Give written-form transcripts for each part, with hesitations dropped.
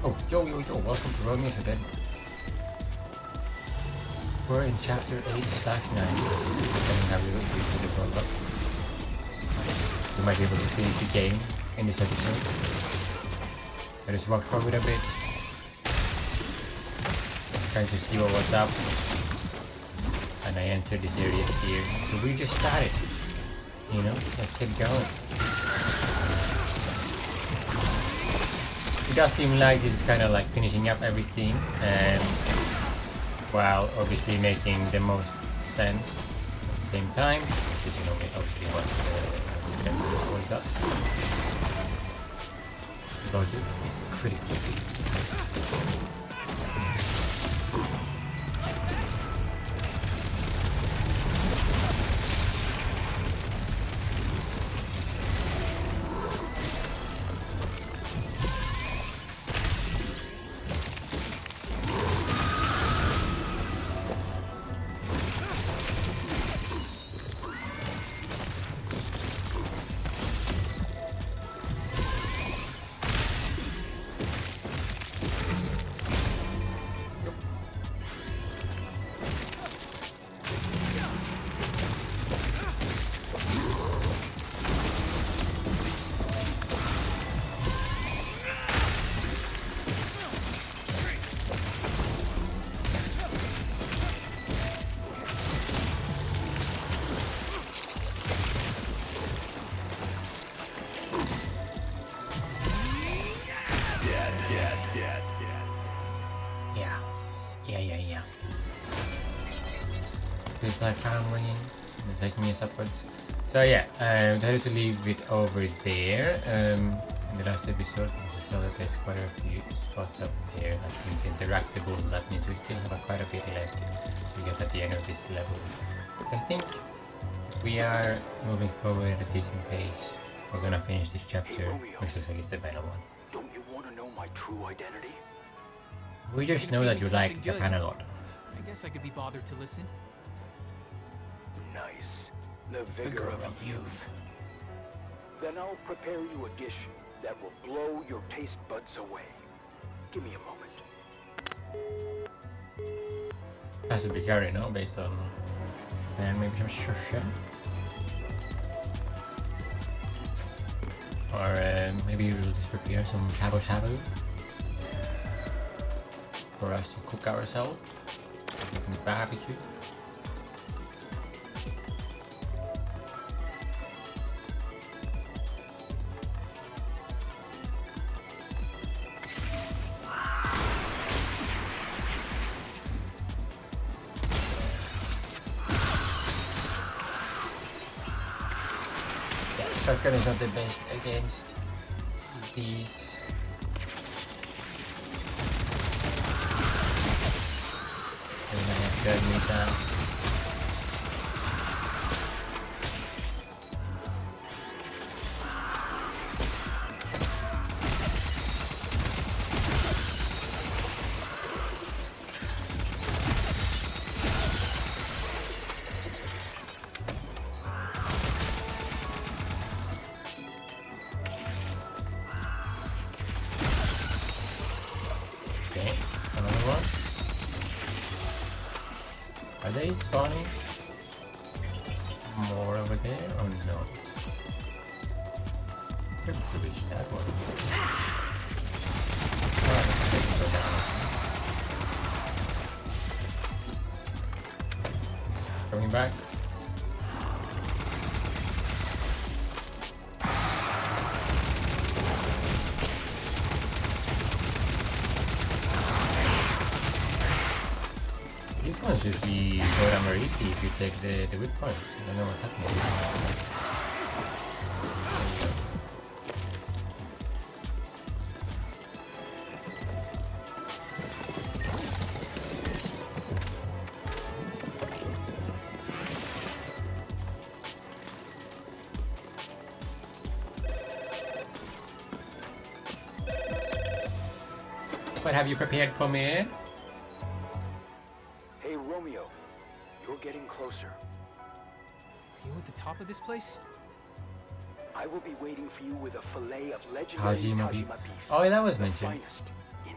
Oh, yo, welcome to Romeo again. We're in chapter 8/9. Depending how you put it all up. We might be able to finish the game in this episode. I just walked forward a bit. Trying to see what was up. And I entered this area here. So we just started. You know, let's get going. It does seem like this is kind of like finishing up everything, and while obviously making the most sense at the same time, because you know obviously what always does. Logic is critical. Yeah. There's my phone ringing. It's taking me upwards. So yeah, I decided to leave it over there. In the last episode, I saw that there's quite a few spots up here that seems interactable. That means we still have quite a bit left to get at the end of this level. But I think we are moving forward at a decent pace. We're gonna finish this chapter, which looks like it's the final one. Don't you want to know my true identity? We just know that you like Japan a lot. I guess I could be bothered to listen. Nice. The vigor of youth. Then I'll prepare you a dish that will blow your taste buds away. Give me a moment. Has to be curry, no? Based on... And maybe some sushi. Or maybe we'll just prepare some shabu-shabu for us to cook ourselves in the barbecue. Shotgun is not the best against these. And I have to admit that. Are they spawning more over there or no? Maybe to reach that one. Alright, let's go down. Coming back. These ones usually go down very easy if you take the weak points. I don't know what's happening. What have you prepared for me? Hey, Romeo. You're getting closer. Are you at the top of this place? I will be waiting for you with a fillet of legendary Tajima Tajima beef. beef. Oh, yeah, that was the mentioned. finest in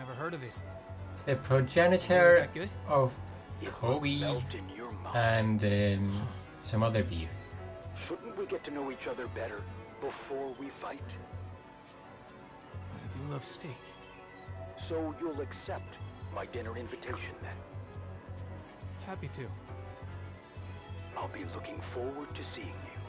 never heard of it. It's the progenitor That good? of It will Kobe melt in your mouth. and some other beef. Shouldn't we get to know each other better before we fight? I do love steak. So you'll accept my dinner invitation then? Happy to. I'll be looking forward to seeing you.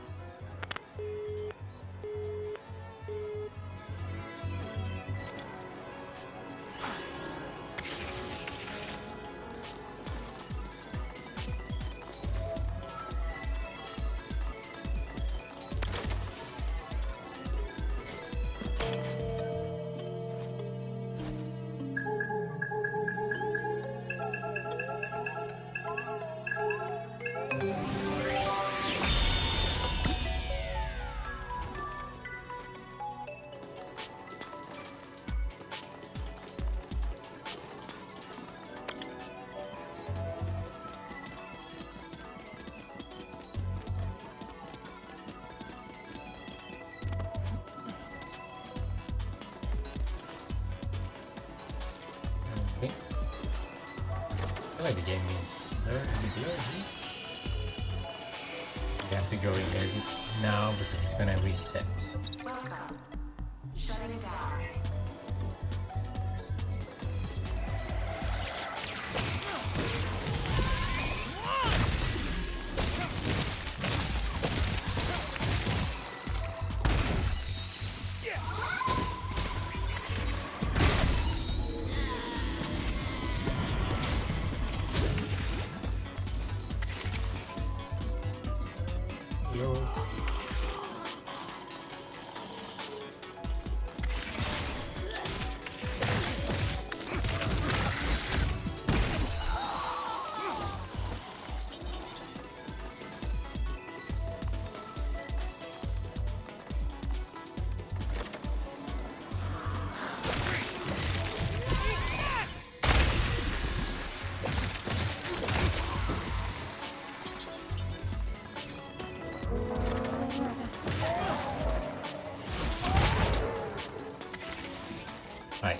Okay. I feel like the game is very good. You have to go in there now because it's gonna reset. Welcome. Shutting down. Yo. Hi.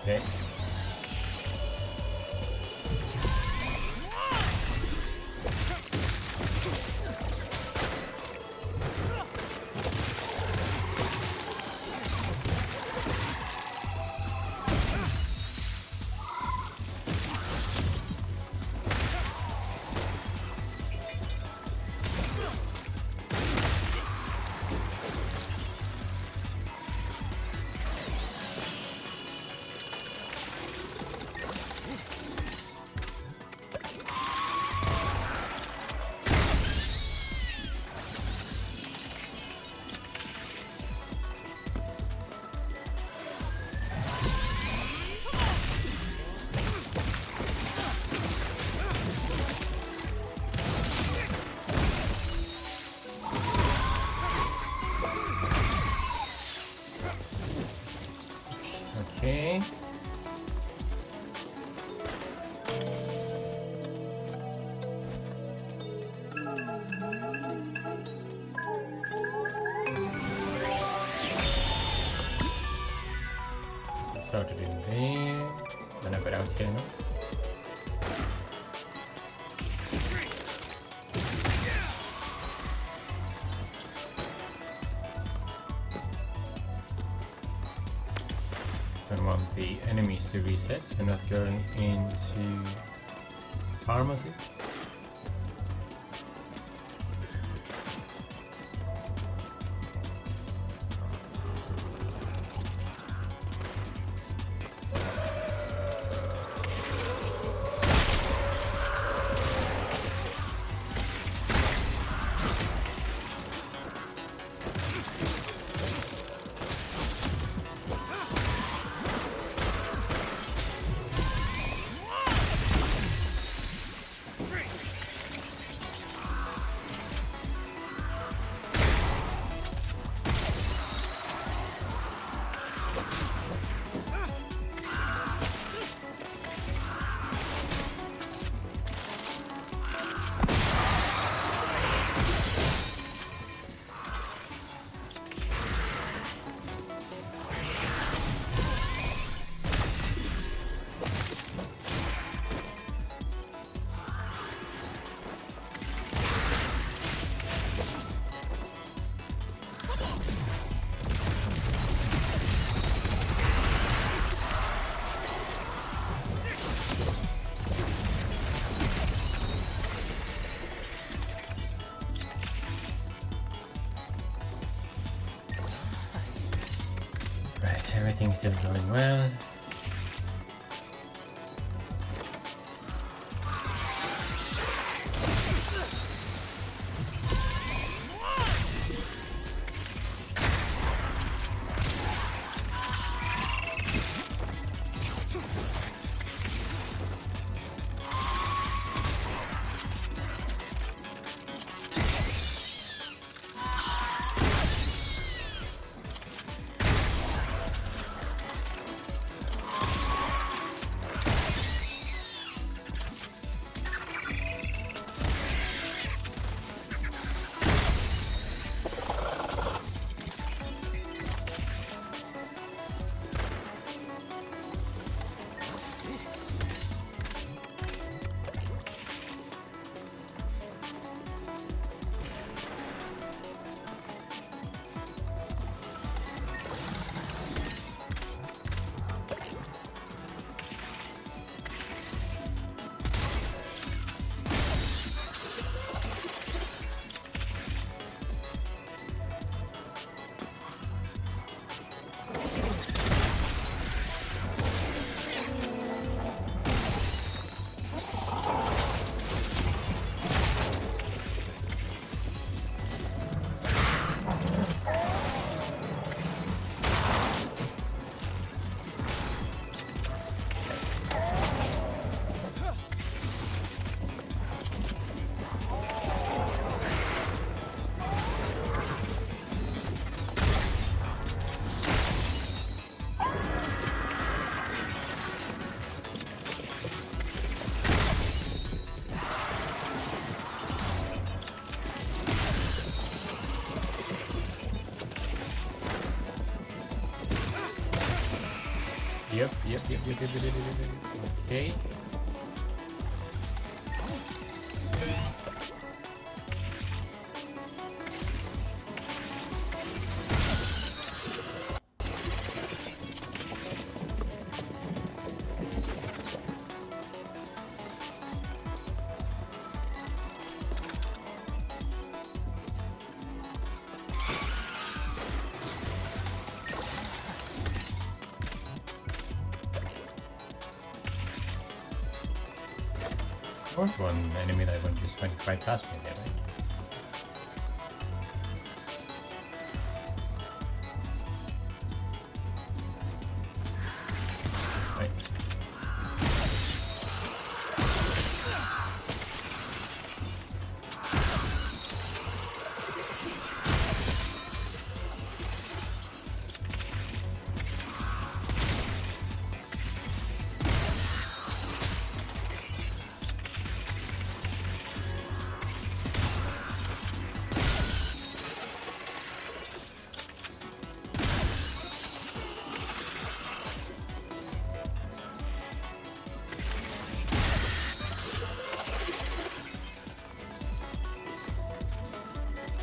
Okay. Okay. Started in there. Then I got out here now. I want the enemies to reset, so we're not going into pharmacy. Everything's still going well. Yep. Okay. Of course, one enemy that went just went right past me there, right? Right.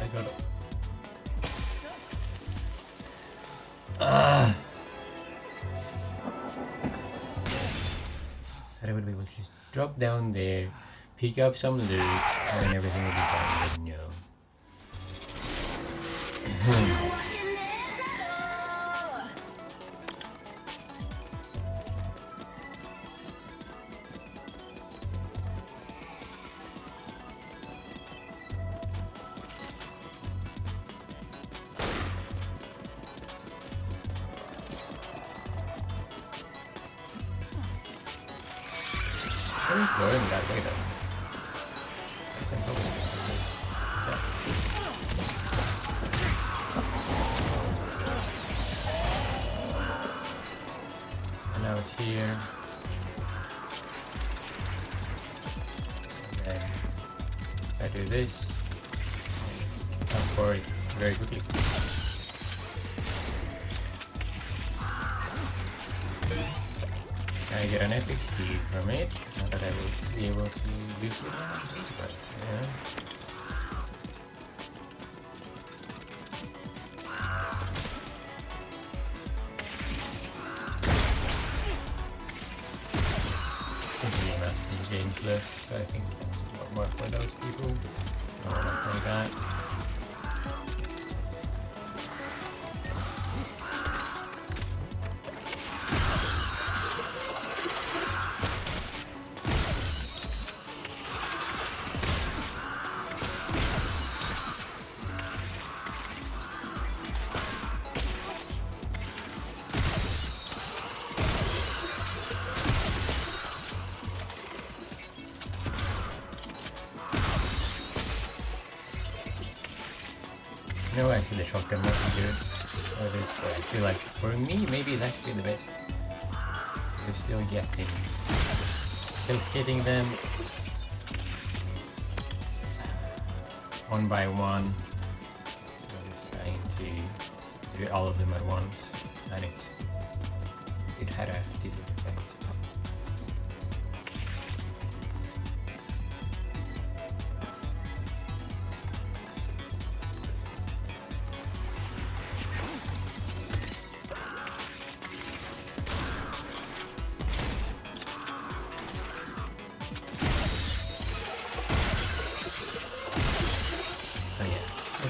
I got it. Said I would be able to just drop down there, pick up some loot, and then everything would be fine, but no. Where's going that way though? I can probably yeah. And now it's here. And then I do this. Come for it very quickly. I get an epic seed from it. Not that I will be able to use it, but yeah. Completely massive game plus. I think that's more for those people. No, not like that. No, I see the shotgun wasn't good. Or this, but I feel like for me, maybe it's actually the best. We're still hitting them one by one. So just trying to do all of them at once, and it had a decent effect.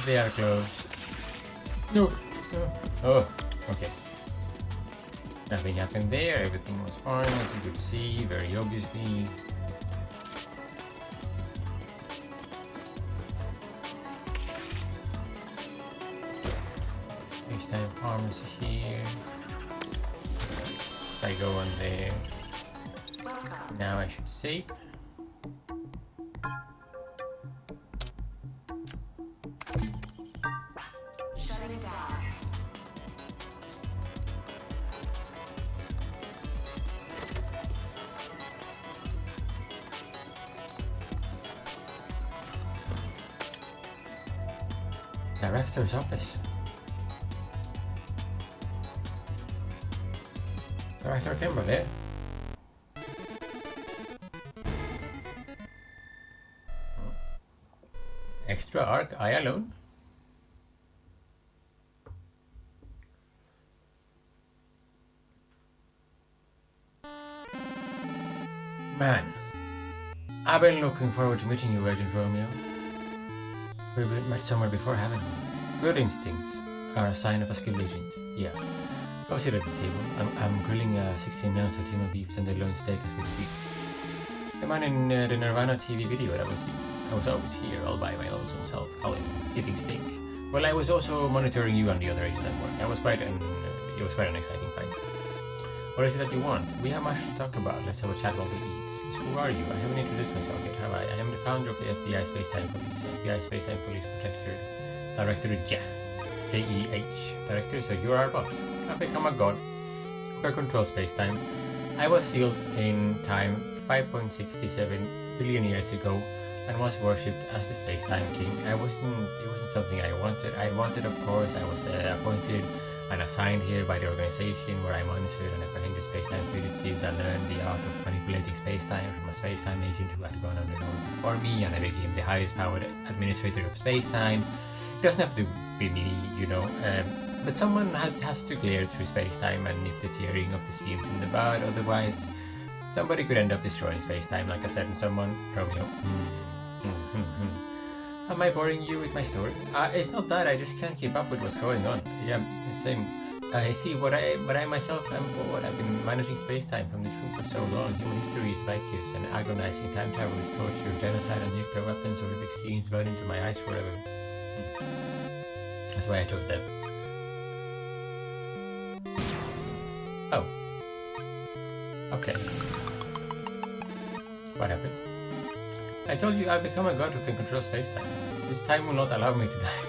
They are close. No. Oh, okay. Nothing happened there. Everything was fine, as you could see, very obviously. Next time, pharmacy here. If I go on there. Now I should save. Director's office. Director Kimberly. Extra arc, I alone. Man, I've been looking forward to meeting you, Agent Romeo. We've met somewhere before, haven't we? Good instincts are a sign of a skilled agent. Yeah. Go sit at the table. I'm grilling a 16-ounce Latino beef tenderloin steak as we speak. The man in the Nirvana TV video, that was you. I was always here, all by my lonesome self, eating steak. Well, I was also monitoring you and the other agents at work. It was quite an exciting fight. What is it that you want? We have much to talk about. Let's have a chat while we eat. So who are you? I haven't introduced myself yet, have I? I am the founder of the FBI Space-Time Police. FBI Space-Time Police Protector. Director J-E-H. Director, so you're our boss. I've become a god. I control space-time. I was sealed in time 5.67 billion years ago and was worshipped as the space-time king. It wasn't something I wanted. I wanted, of course. I was appointed and assigned here by the organization where I monitored and apprehended space-time fugitives and learned the art of manipulating space-time from a space-time agent who had gone underground before me, and I became the highest powered administrator of space-time. It doesn't have to be me, you know, but someone has to clear through space-time and nip the tearing of the seams in the bud, otherwise somebody could end up destroying space-time like a certain someone, Romeo. Am I boring you with my story? It's not that, I just can't keep up with what's going on. Yeah, same. I see, but I myself am bored. I've been managing space-time from this room for so long. Human history is vacuous and agonizing. Time travel is torture, genocide and nuclear weapons, horrific scenes burn into my eyes forever. That's why I chose them. Oh. Okay. What happened? I told you I've become a god who can control space-time. This time will not allow me to die.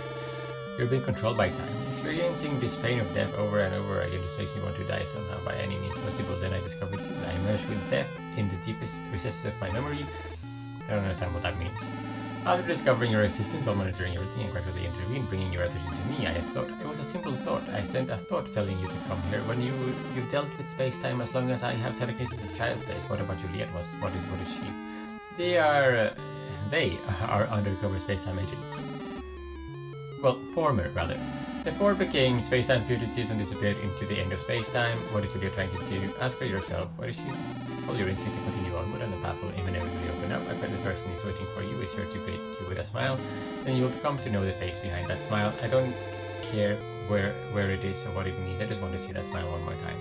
You're being controlled by time. Experiencing this pain of death over and over again just makes me want to die somehow by any means possible. Then I discovered you. I emerged with death in the deepest recesses of my memory. I don't understand what that means. After discovering your existence while monitoring everything and gradually intervened, bringing your attention to me, I had thought. It was a simple thought. I sent a thought telling you to come here. When you've dealt with space-time as long as I have telekinesis as child plays. What about Juliet? What is she? They are undercover space-time agents. Well, former, rather. The four became space-time fugitives and disappeared into the end of space-time. What is Julia trying to do? Ask her yourself. What is she? Follow your instincts and continue onward, and the path will inevitably open up. I bet the person is waiting for you is sure to greet you with a smile. Then you will come to know the face behind that smile. I don't care where it is or what it means. I just want to see that smile one more time.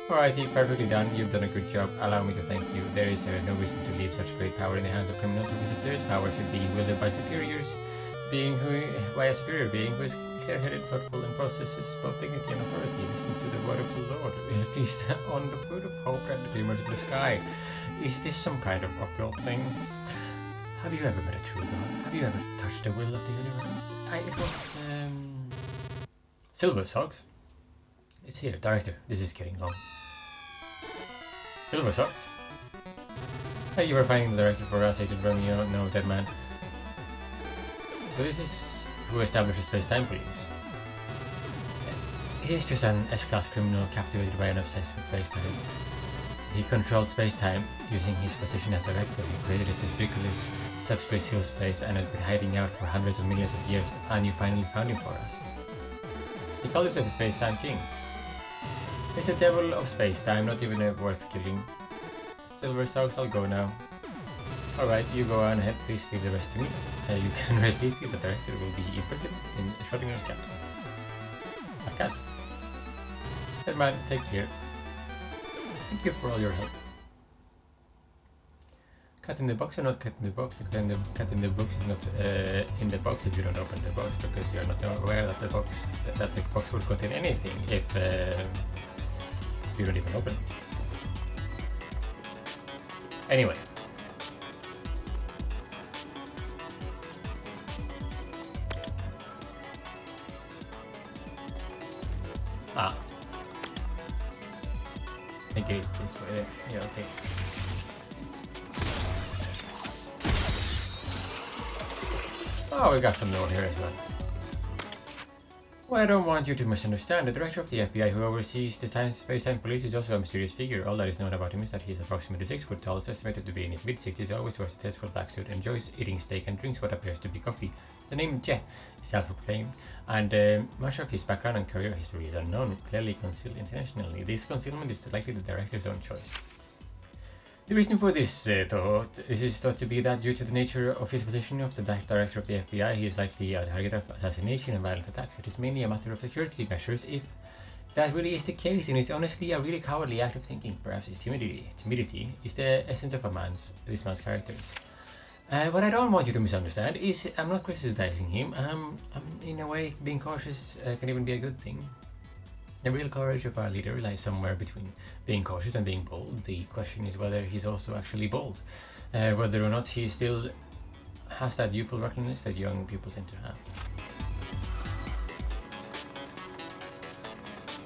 Alrighty, perfectly done. You've done a good job. Allow me to thank you. There is no reason to leave such great power in the hands of criminals or visitors. Power should be wielded by superiors. By a superior being who is clear-headed, thoughtful, and possesses both dignity and authority. Listen to the word of the Lord. Feast on the food of hope and the glimmers of the sky. Is this some kind of uphill thing? Have you ever met a true god? Have you ever touched the will of the universe? It was Silver Socks. It's here, director. This is getting long. Silver Socks. Thank you for finding the director for us, Agent Romeo. No, dead man. So this is who establishes space-time police. He's just an S-class criminal captivated by and obsessed with space-time. He controlled space-time using his position as director. He created this ridiculous subspatial space and had been hiding out for hundreds of millions of years, and you finally found him for us. He called himself the space-time king. He's a devil of space-time, not even worth killing. Silver Socks, I'll go now. Alright, you go on ahead, please leave the rest to me. You can rest easy, the director will be imprisoned in Schrodinger's cat. A cat? Dead man, take care. Thank you for all your help. Cat in the box or not cat in the box? The cat in the box is not in the box if you don't open the box, because you are not aware that the box would contain anything if you don't even open it. Anyway. I think it's this way. Yeah, okay. Oh, we got some more here as well. Well, I don't want you to misunderstand. The director of the FBI who oversees the space-time police is also a mysterious figure. All that is known about him is that he is approximately 6 foot tall, is estimated to be in his mid-60s, always wears a tasteful black suit, enjoys eating steak and drinks what appears to be coffee. The name Je is self-proclaimed, and much of his background and career history is unknown, clearly concealed intentionally. This concealment is likely the director's own choice. The reason for this is thought to be that due to the nature of his position of the director of the FBI, he is likely a target of assassination and violent attacks. It is mainly a matter of security measures if that really is the case, and it's honestly a really cowardly act of thinking. Perhaps his timidity is the essence of this man's characters. What I don't want you to misunderstand is I'm not criticizing him. In a way, being cautious can even be a good thing. The real courage of our leader lies somewhere between being cautious and being bold. The question is whether he's also actually bold, whether or not he still has that youthful recklessness that young people tend to have.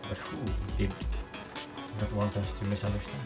But who did not want us to misunderstand?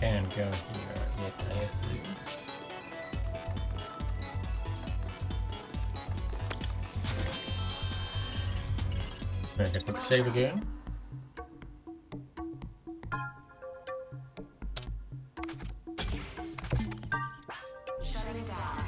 Can't go here yet, I assume. Make a quick save again. Shutting down.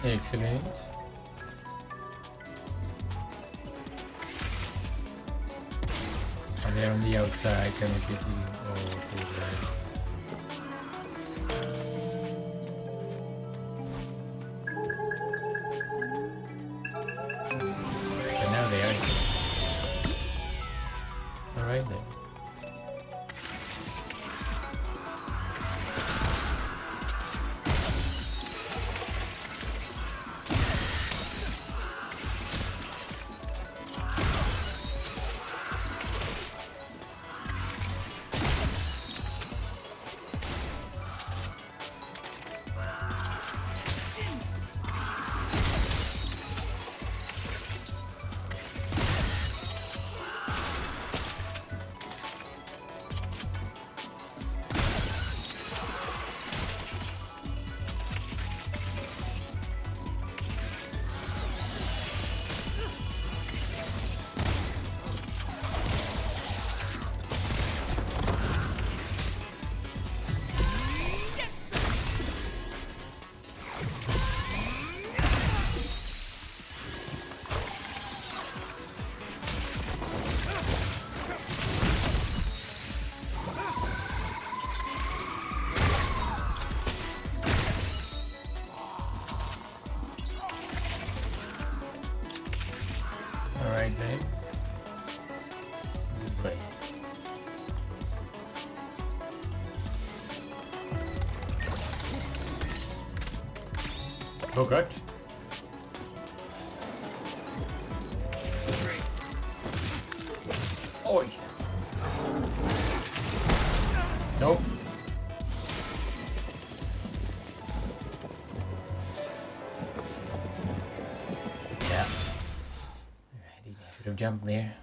Excellent. Are they on the outside? Can we get you? Oh, cool. But now they are here. Alright then. right lane. This way. Oh god. Oi. Nope. Yeah. Ready. I should have jumped there.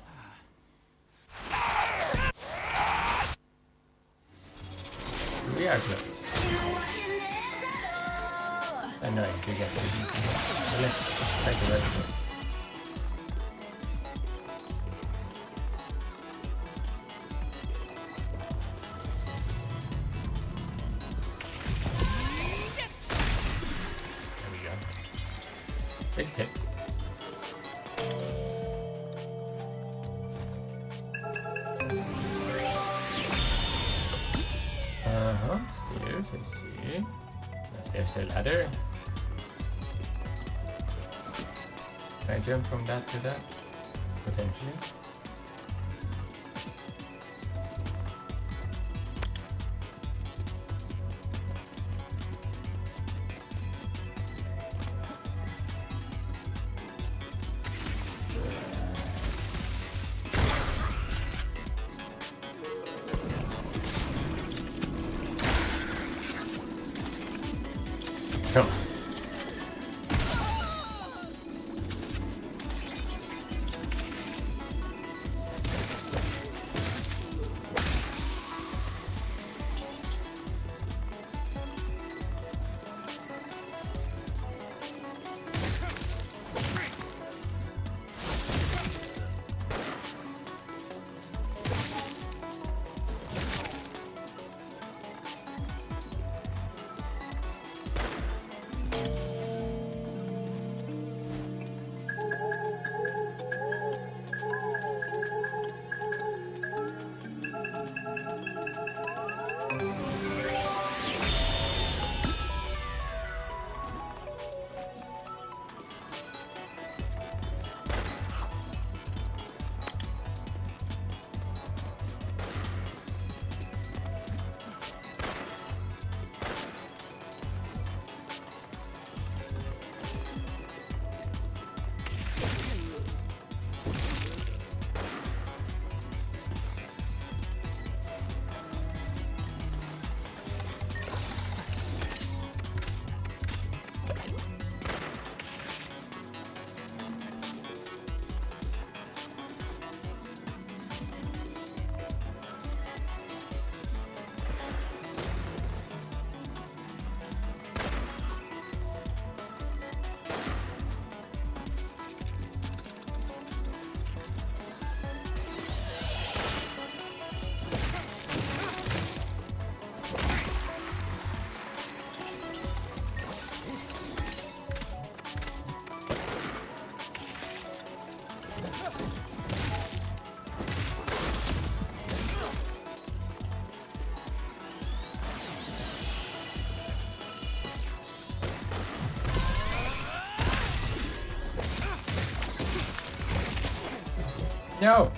We are close. Annoying to get to these. So let's try to run. There we go. Fixed it. Stairs, I see. There's a ladder. Can I jump from that to that? Potentially. Come on. No!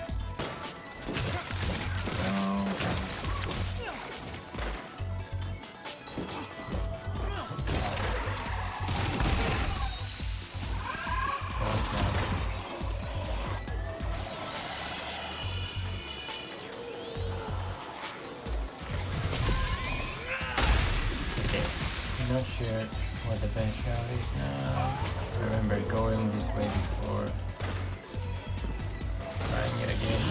I'm not sure what the best route is now. I remember going this way before. Trying it again.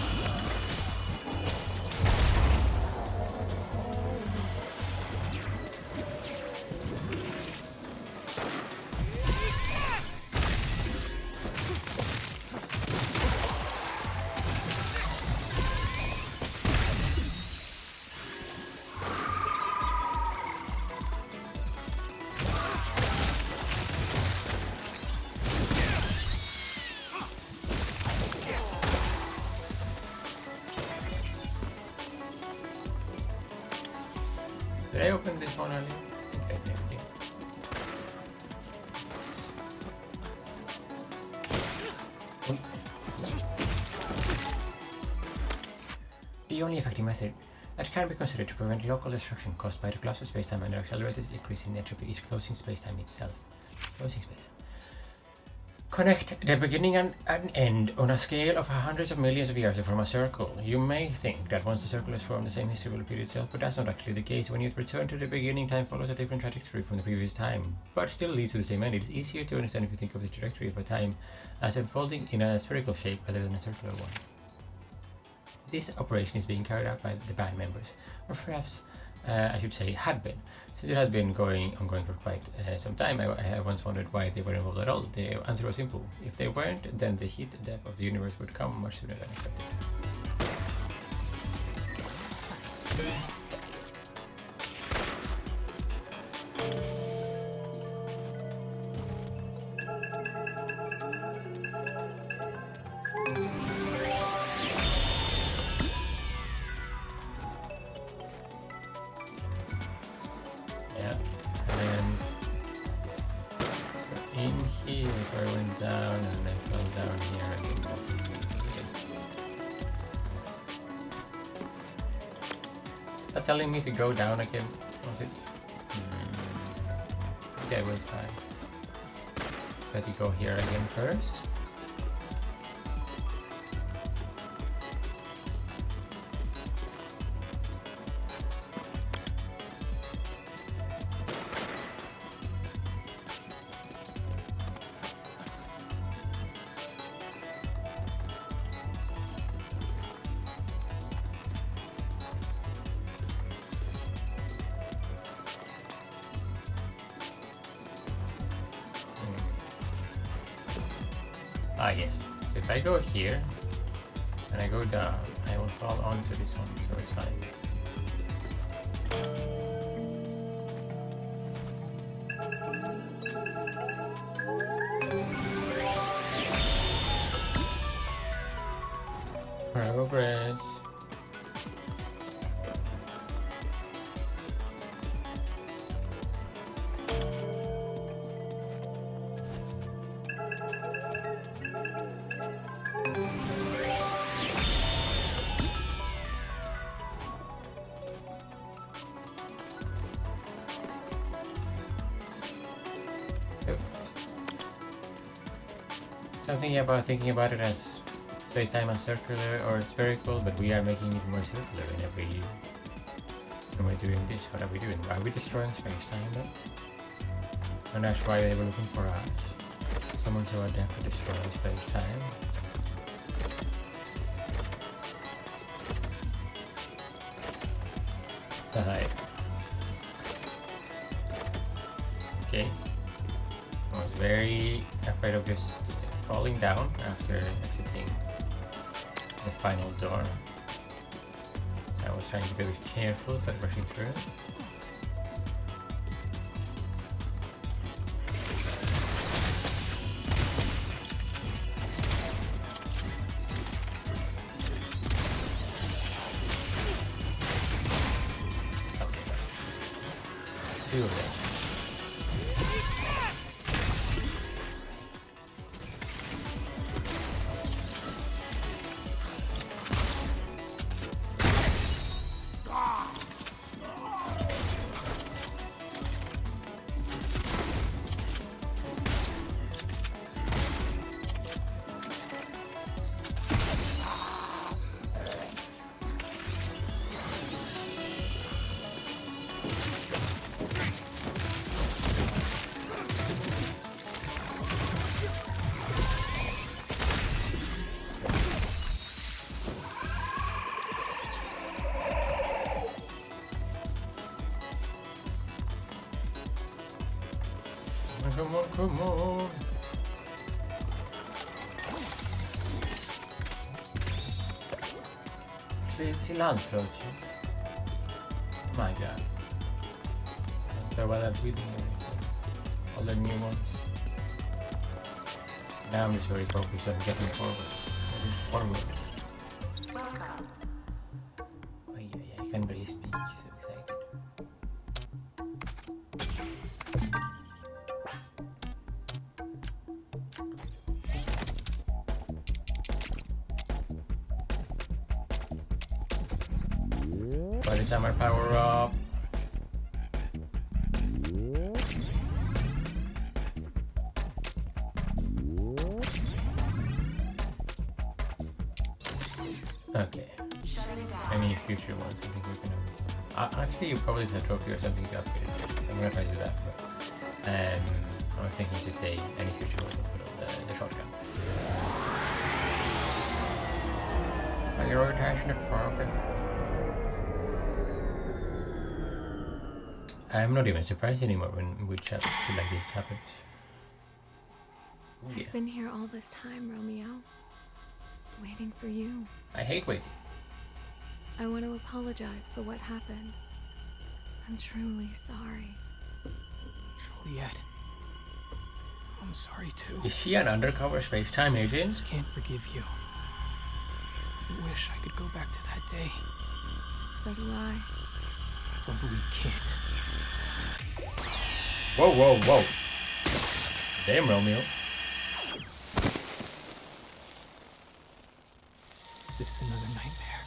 Did I open this one earlier? I think I did. Oy. the only effective method that can be considered to prevent local destruction caused by the collapse of spacetime and the accelerated increase in entropy is closing spacetime itself. Closing space. Connect the beginning and end on a scale of hundreds of millions of years to form a circle. You may think that once the circle is formed, the same history will repeat itself, but that's not actually the case. When you return to the beginning, time follows a different trajectory from the previous time, but still leads to the same end. It is easier to understand if you think of the trajectory of a time as unfolding in a spherical shape rather than a circular one. This operation is being carried out by the band members, or perhaps I should say had been, since it had been ongoing for quite some time. I once wondered why they were involved at all. The answer was simple: if they weren't, then the heat death of the universe would come much sooner than expected. Telling me to go down again, was it? Okay, we'll try. Let you go here again first. Ah yes, so if I go here and I go down, I will fall onto this one, so it's fine. Progress. Something about thinking about it as space-time as circular or spherical, but we are making it more circular in every year. When we're doing this, what are we doing? Are we destroying space-time though? And that's why they were looking for us. Someone so adept to destroy space-time. Okay. I was very afraid of just falling down after exiting the final door. I was trying to be a bit careful instead of rushing through. Okay. Two of them. Come on, come on. Clean cilantro chips. My god. So while I'm reading everything, all the new ones. Now I'm just very focused on getting forward. Welcome. Oh yeah, I can't really speak, so excited. Body summer power up. Okay. Any future ones? I think we can. Actually, you probably have a trophy or something to upgrade it, so I'm gonna try to do that. But, I was thinking to say any future ones will put on the shotgun. Prioritizing profit. I'm not even surprised anymore when shit like this happens. Ooh, yeah. I've been here all this time, Romeo. Waiting for you. I hate waiting. I want to apologize for what happened. I'm truly sorry. Juliet. I'm sorry too. Is she an undercover space-time I agent? just can't forgive you. I wish I could go back to that day. So do I. But we can't. Whoa, whoa, whoa. Damn, Romeo. Is this another nightmare?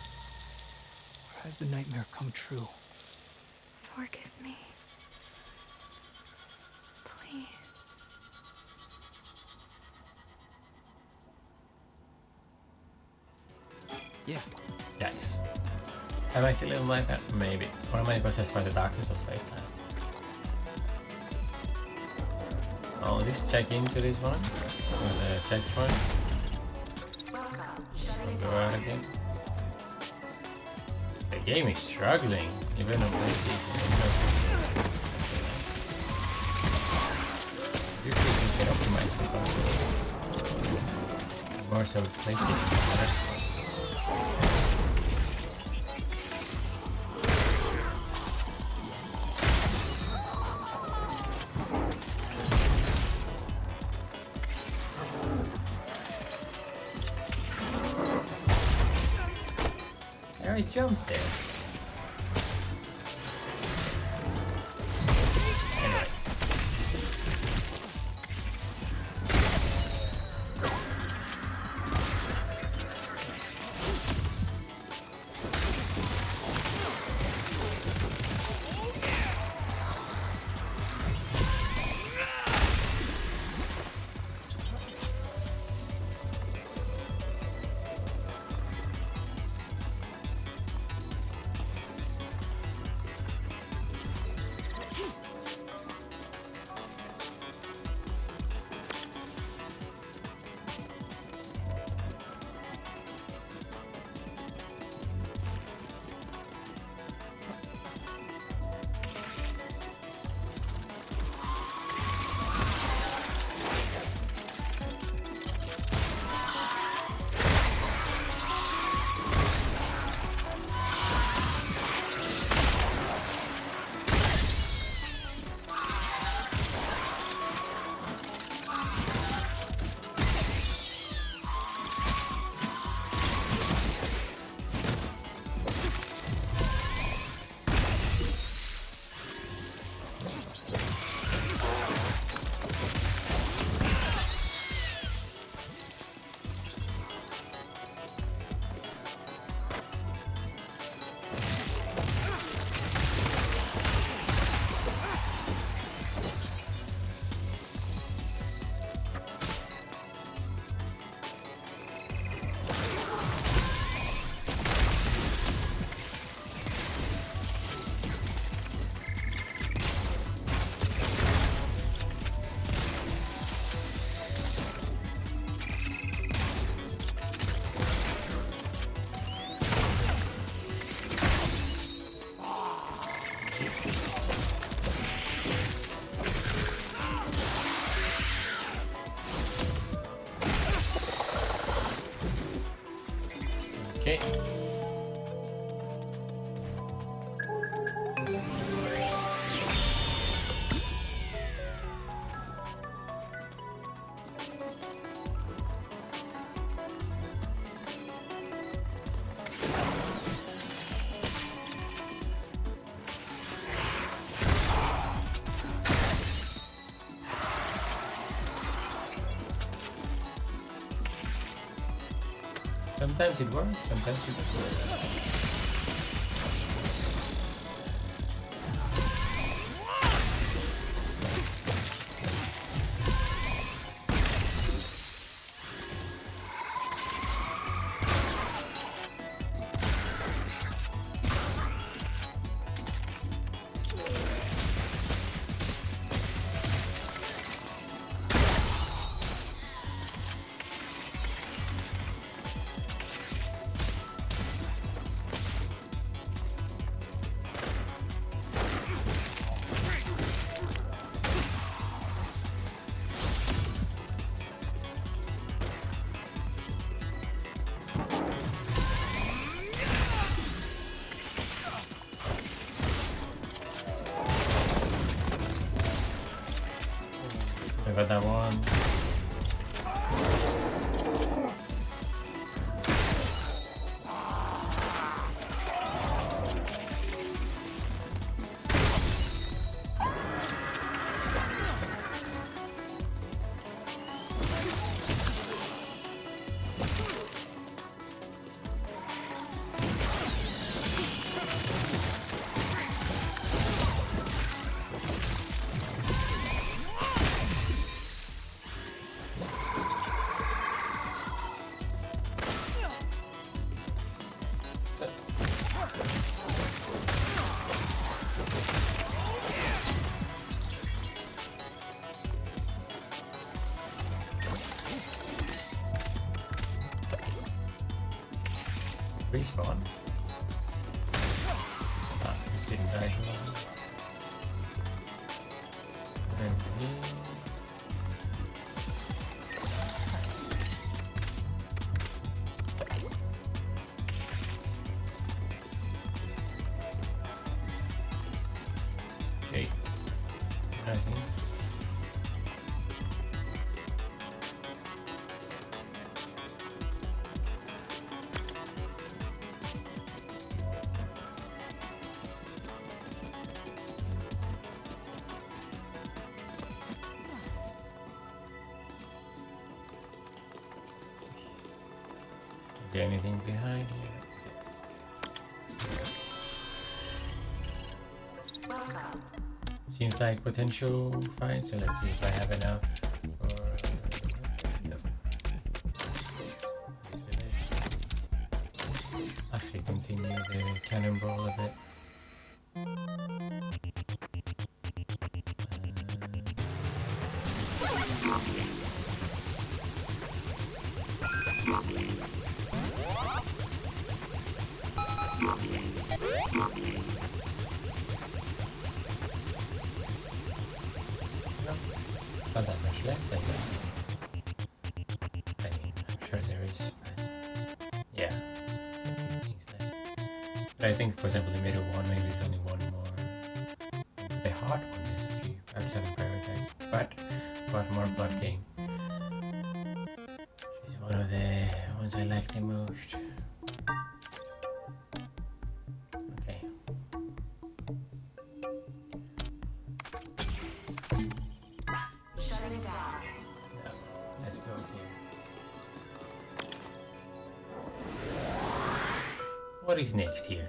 Or has the nightmare come true? Forgive me. Please. Yeah. Nice. Am I still in my pet? Maybe. Or am I possessed by the darkness of space-time? I'll just check into this one. Checkpoint. Go out again. The game is struggling, even on PlayStation. Usually you can optimize the console. More so with PlayStation than Xbox. I jumped there. Anyway. Okay. Sometimes it works, sometimes it doesn't. got that one. Respawn? Ah, just didn't die. And okay. Nothing. Anything behind here? Seems like potential find, so let's see if I have enough for actually continue the cannonball a bit. Not that much left, I guess. I mean, I'm sure there is, but yeah. But I think, for example, the middle one, maybe there's only one more. The hard one is a few. Perhaps haven't prioritized, but got more blood gain. She's one of the ones I like the most. Okay. Shutting down. Now, let's go here. What is next here?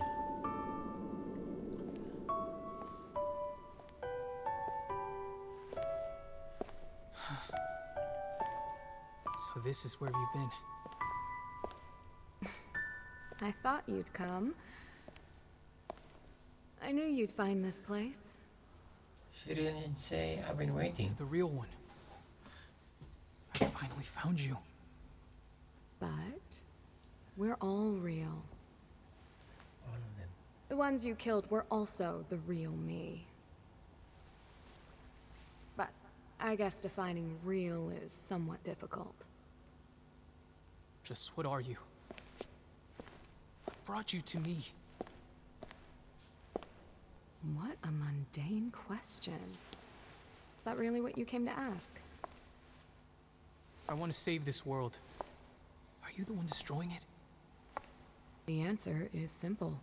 So this is where you've been. I thought you'd come. I knew you'd find this place. She didn't say. I've been waiting. You're the real one. I finally found you. But we're all real. All of them. The ones you killed were also the real me. But I guess defining real is somewhat difficult. Just what are you? What brought you to me? What a mundane question. Is that really what you came to ask? I want to save this world. Are you the one destroying it? The answer is simple.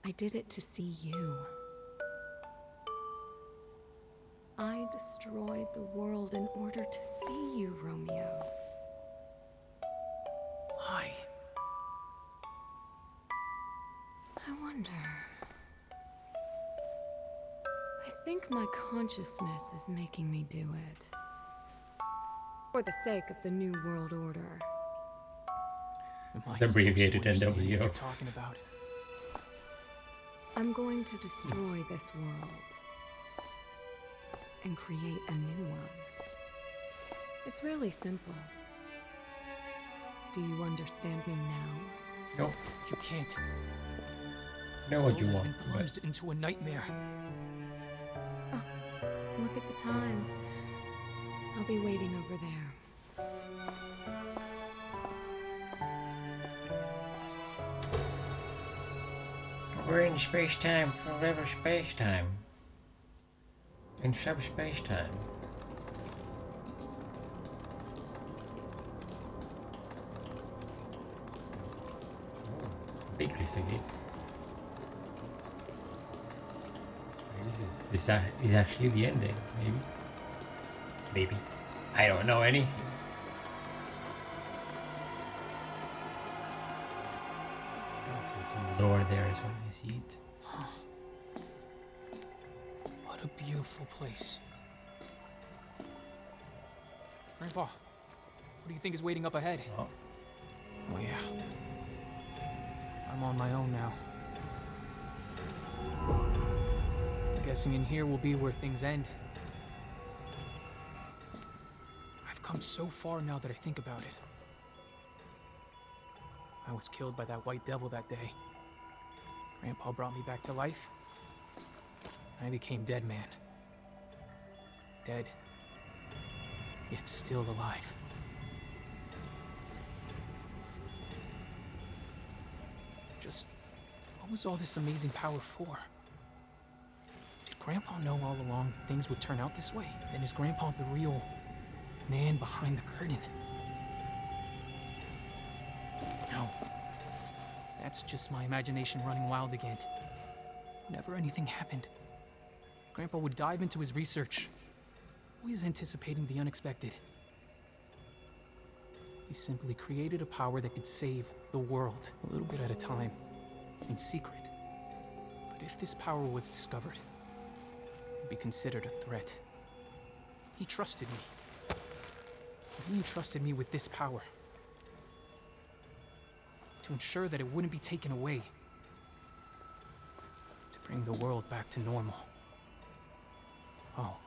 I did it to see you. I destroyed the world in order to see you, Romeo. Why? I wonder. I think my consciousness is making me do it. For the sake of the New World Order. Am I It's abbreviated supposed to understand NWO. what you're talking about? I'm going to destroy this world. And create a new one. It's really simple. Do you understand me now? No, You can't. know The what world you has want, been but plunged into a nightmare. Look at the time. I'll be waiting over there. we're in space-time, forever space-time. In subspace-time. Big crystal gate. This is actually the ending, maybe. Maybe. I don't know anything. Some lore there as well, I see it. What a beautiful place. Grandpa, what do you think is waiting up ahead? Oh. Oh yeah. I'm on my own now. I'm guessing in here will be where things end. I've come so far now that I think about it. I was killed by that white devil that day. Grandpa brought me back to life. I became Dead Man. Dead, yet still alive. Just, what was all this amazing power for? Did Grandpa know all along that things would turn out this way? Then is Grandpa the real man behind the curtain? No. That's just my imagination running wild again. Whenever anything happened, Grandpa would dive into his research, always anticipating the unexpected. He simply created a power that could save the world, a little bit at a time, in secret. But if this power was discovered, it would be considered a threat. He trusted me. He entrusted me with this power to ensure that it wouldn't be taken away, to bring the world back to normal. Oh.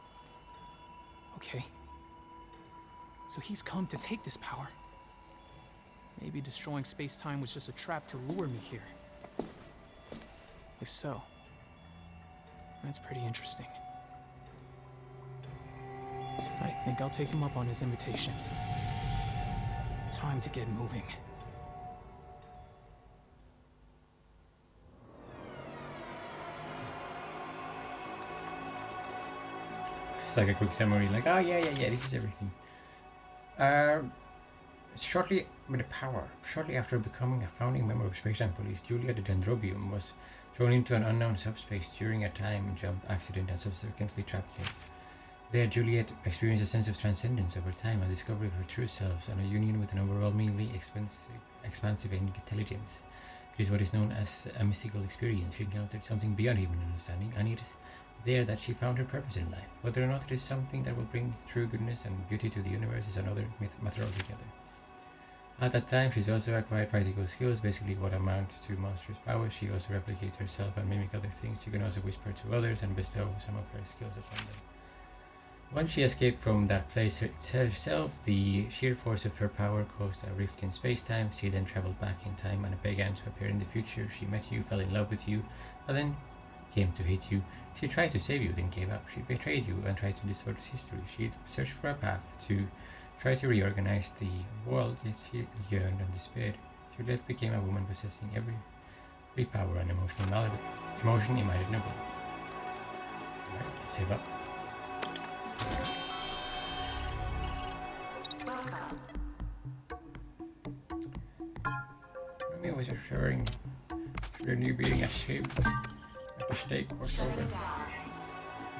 Okay. So he's come to take this power. Maybe destroying space-time was just a trap to lure me here. If so, that's pretty interesting. I think I'll take him up on his invitation. Time to get moving. It's like a quick summary, like, oh yeah, this is everything. Shortly after becoming a founding member of Space Time Police, Julia the Dendrobium was thrown into an unknown subspace during a time jump accident and subsequently trapped there. There, Juliet experienced a sense of transcendence over time, a discovery of her true selves, and a union with an overwhelmingly expansive intelligence. It is what is known as a mystical experience. She encountered something beyond human understanding, and it is there that she found her purpose in life. Whether or not it is something that will bring true goodness and beauty to the universe is another matter altogether. At that time, she's also acquired practical skills, basically what amount to monstrous powers. She also replicates herself and mimic other things. She can also whisper to others and bestow some of her skills upon them. Once she escaped from that place herself, the sheer force of her power caused a rift in space-time. She then traveled back in time and began to appear in the future. She met you, fell in love with you, and then came to hate you. She tried to save you, then gave up. She betrayed you and tried to distort history. She searched for a path to try to reorganize the world, yet she yearned and despaired. Juliet became a woman possessing every power and emotion imaginable. Alright, let's save up. Romeo was referring to their new being as him. The stake was open.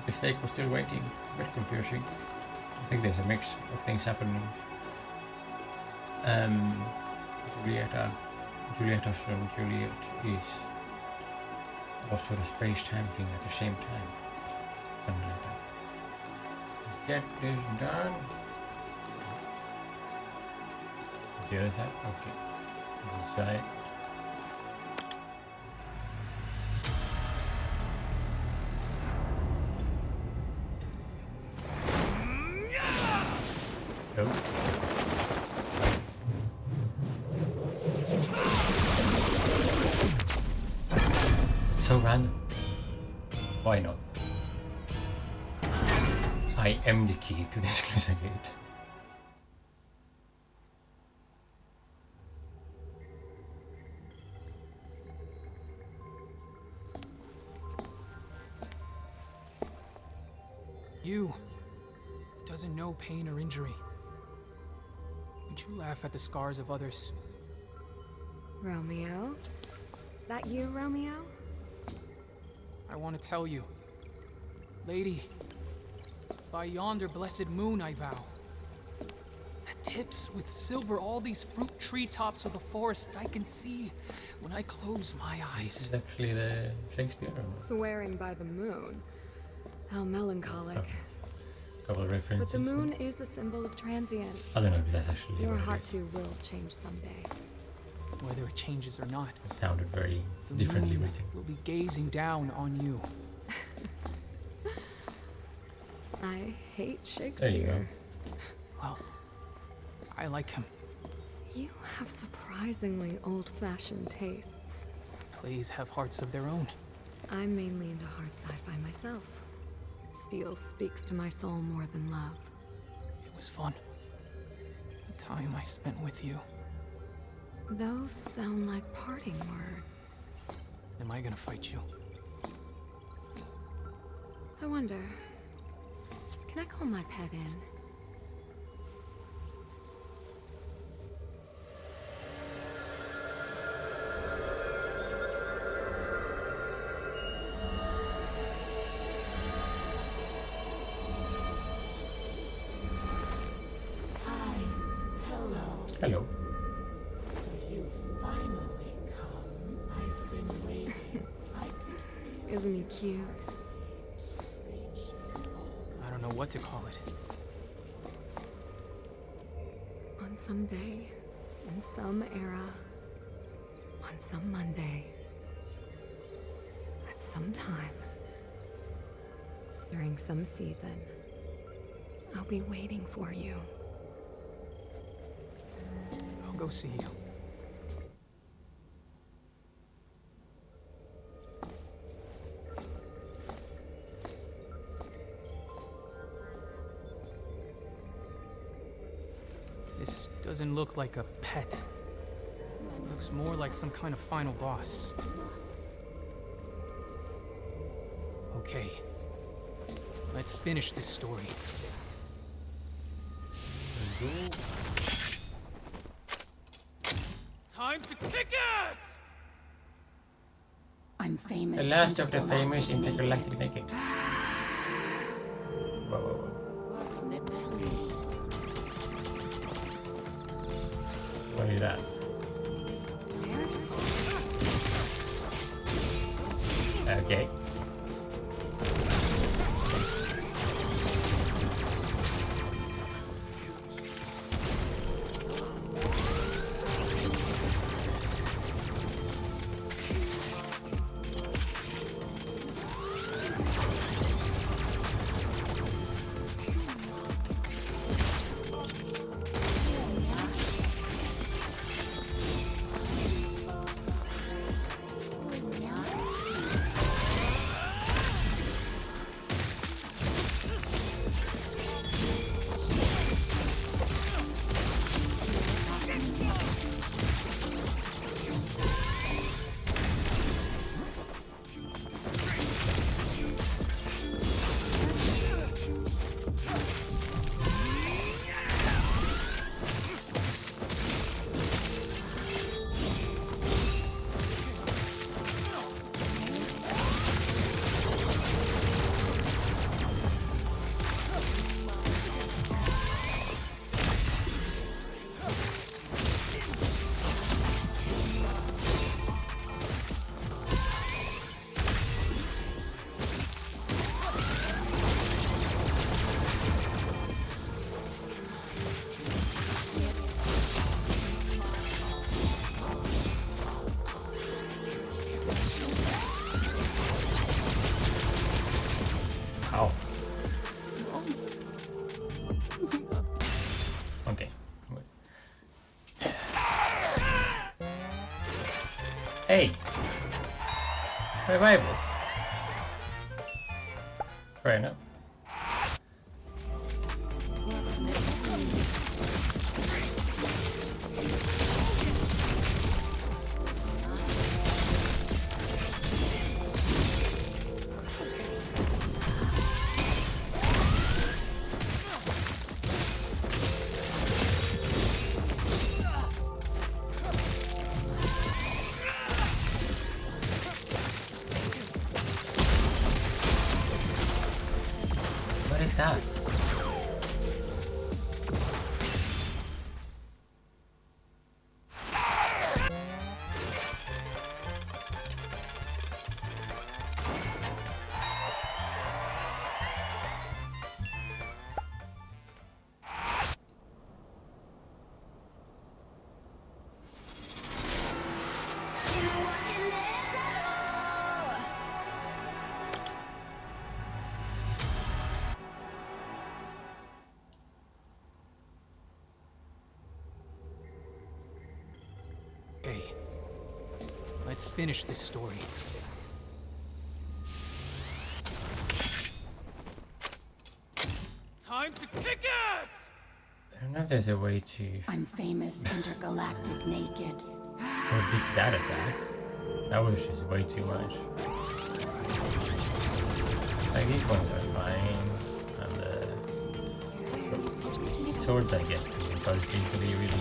The stake was still waiting, a bit confusing. I think there's a mix of things happening. Julieta's son Juliet is also the space-time king at the same time. Something like that. Let's get this done. The other side? Okay. This side. Oh. So random. Why not? I am the key to this closer gate. You doesn't know pain or injury. Would you laugh at the scars of others? Romeo, Is that you, Romeo? I want to tell you. Lady, by yonder blessed moon I vow, that tips with silver all these fruit treetops of the forest that I can see when I close my This eyes. is actually the Shakespeare. Swearing by the moon. How melancholic. Couple of But references. the moon is a symbol of transience. I don't know if that's actually Your what it heart is. too will change someday. Whether it changes or not, It sounded very the differently moon written. will be gazing down on you. I hate There you go. Shakespeare. Well, I like him. You have surprisingly old-fashioned tastes. Plays have hearts of their own. I'm mainly into hard sci-fi myself. Steel speaks to my soul more than love. It was fun. The time I spent with you. Those sound like parting words. Am I gonna fight you? I wonder, can I call my pet in? Hello. So you finally come. I've been waiting. Isn't he cute? I don't know what to call it. On some day, in some era, on some Monday, at some time, during some season, I'll be waiting for you. I'll go see you. This doesn't look like a pet. It looks more like some kind of final boss. Okay. Let's finish this story. Time to kick ass! I'm famous. The last of the intergalactic famous intergalactic naked. Whoa, whoa, whoa. What is that? Okay. Ow. Okay. Hey! Revival. Fair enough. that? Hey, let's finish this story. Time to kick ass! I don't know if there's a way to I'm famous, intergalactic, naked. predict that attack. That was just way too much. Like these ones are fine. And the swords, I guess, can be dodged easily, really.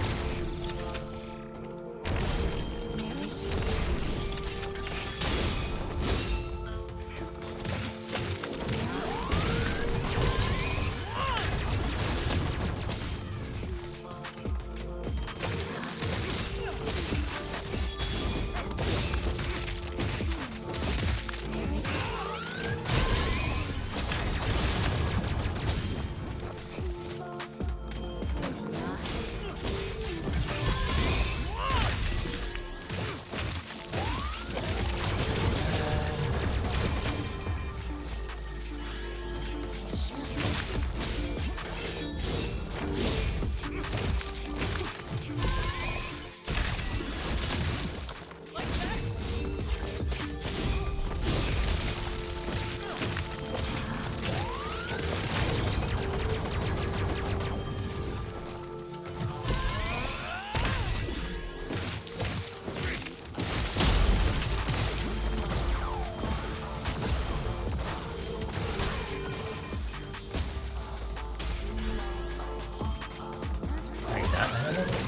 Like that, I don't know.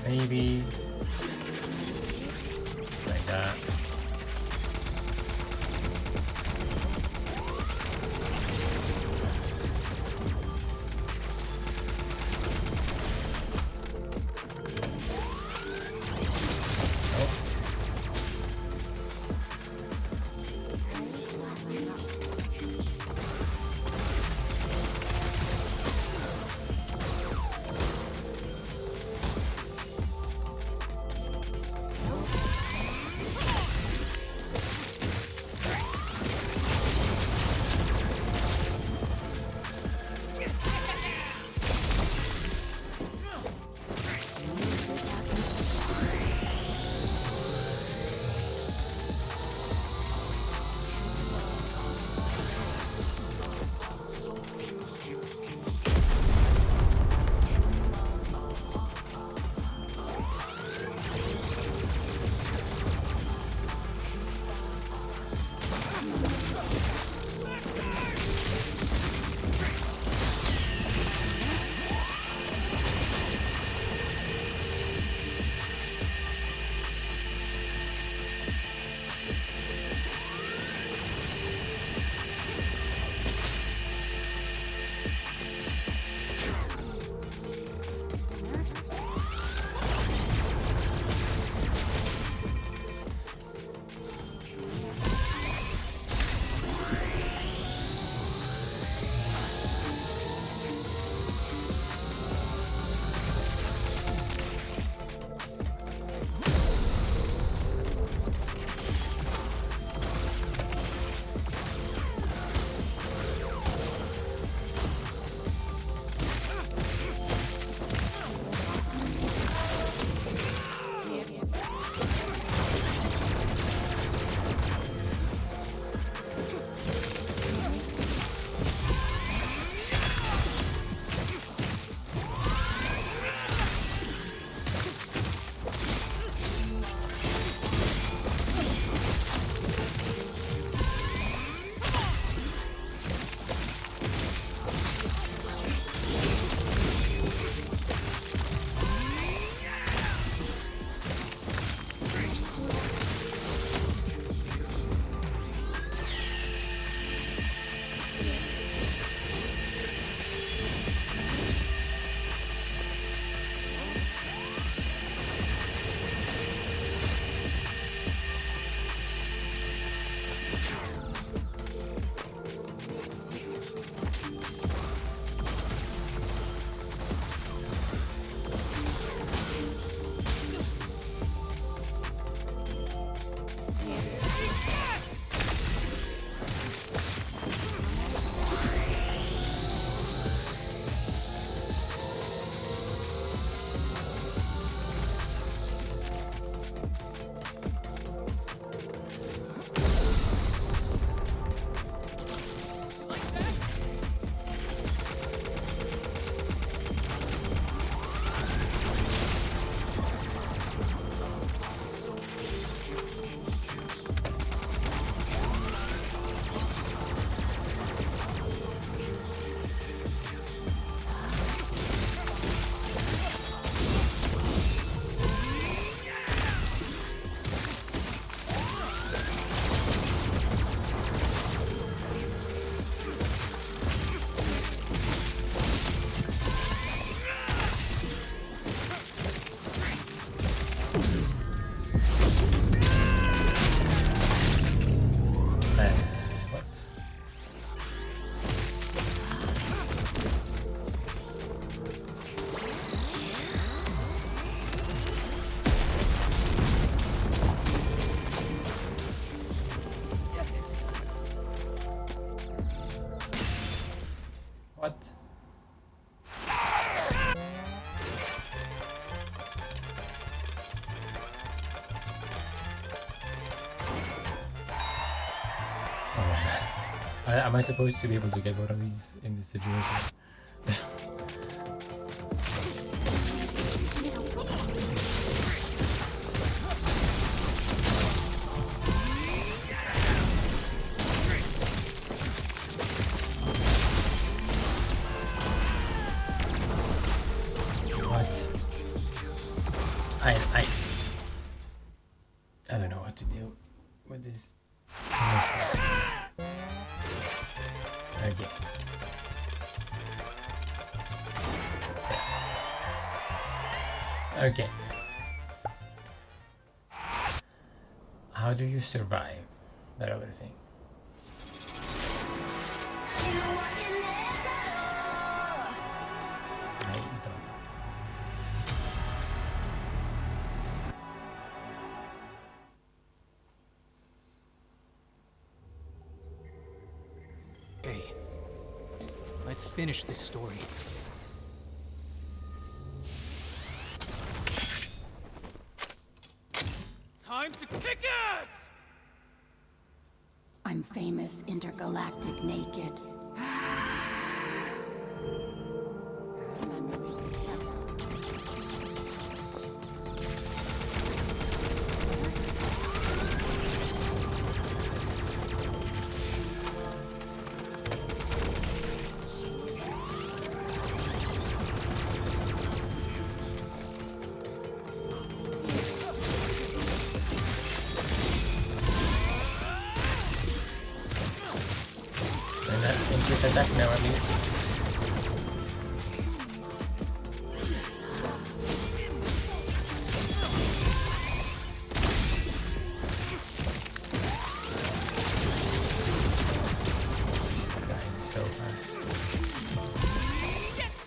Maybe like that. Am I supposed to be able to get one of these in this situation? What? I don't know what to do with this. Okay. Okay. How do you survive that other thing? I don't know. Hey, let's finish this story. Time to kick ass! I'm famous, intergalactic, naked. And that increase attack now at least. Dying so fast.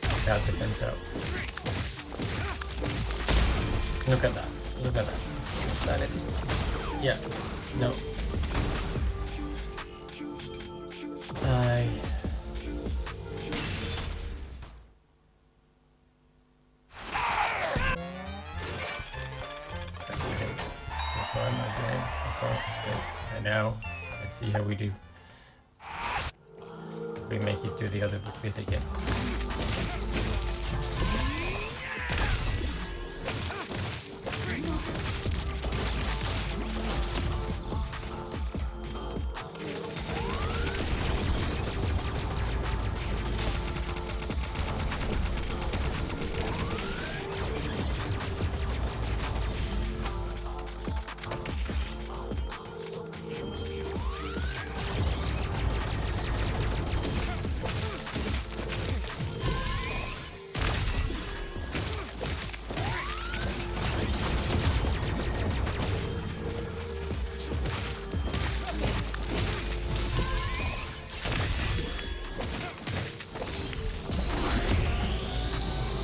Without defense up. Look at that. Look at that. Insanity. Yeah. No. This one again, of course, but now let's see how we do. If we make it to the other bit again.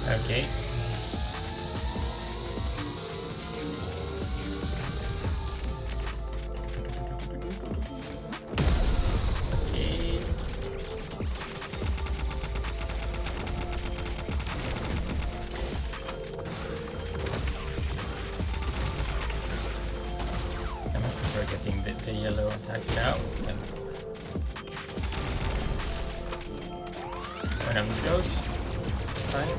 Okay. Okay. I'm not forgetting the yellow attack now. And when I'm dodge, fine.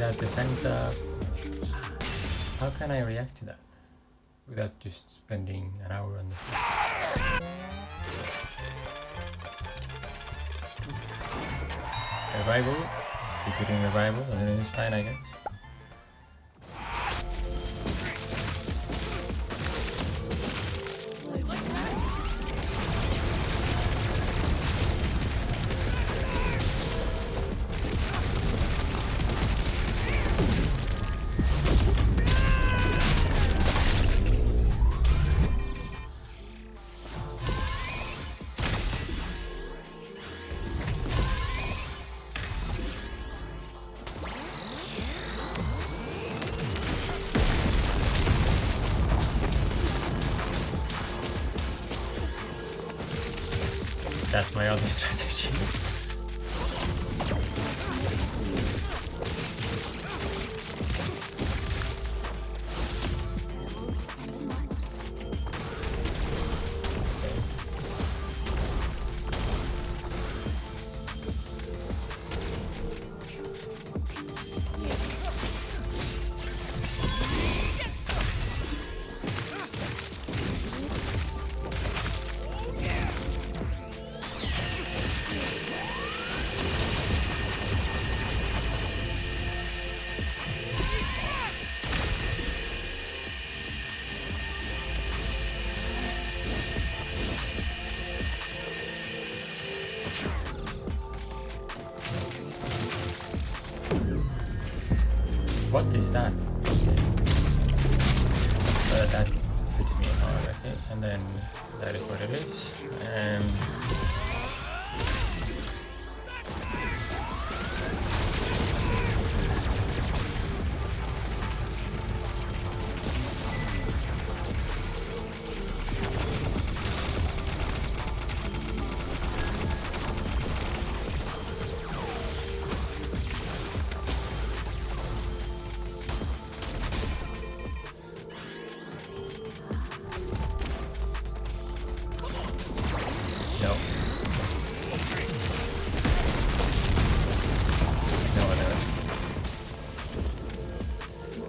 that defense up. How can I react to that without just spending an hour on the revival? Keep getting revival, and then it's fine, I guess. That's my other strategy. What is that? That fits me hard, okay. And then that is what it is.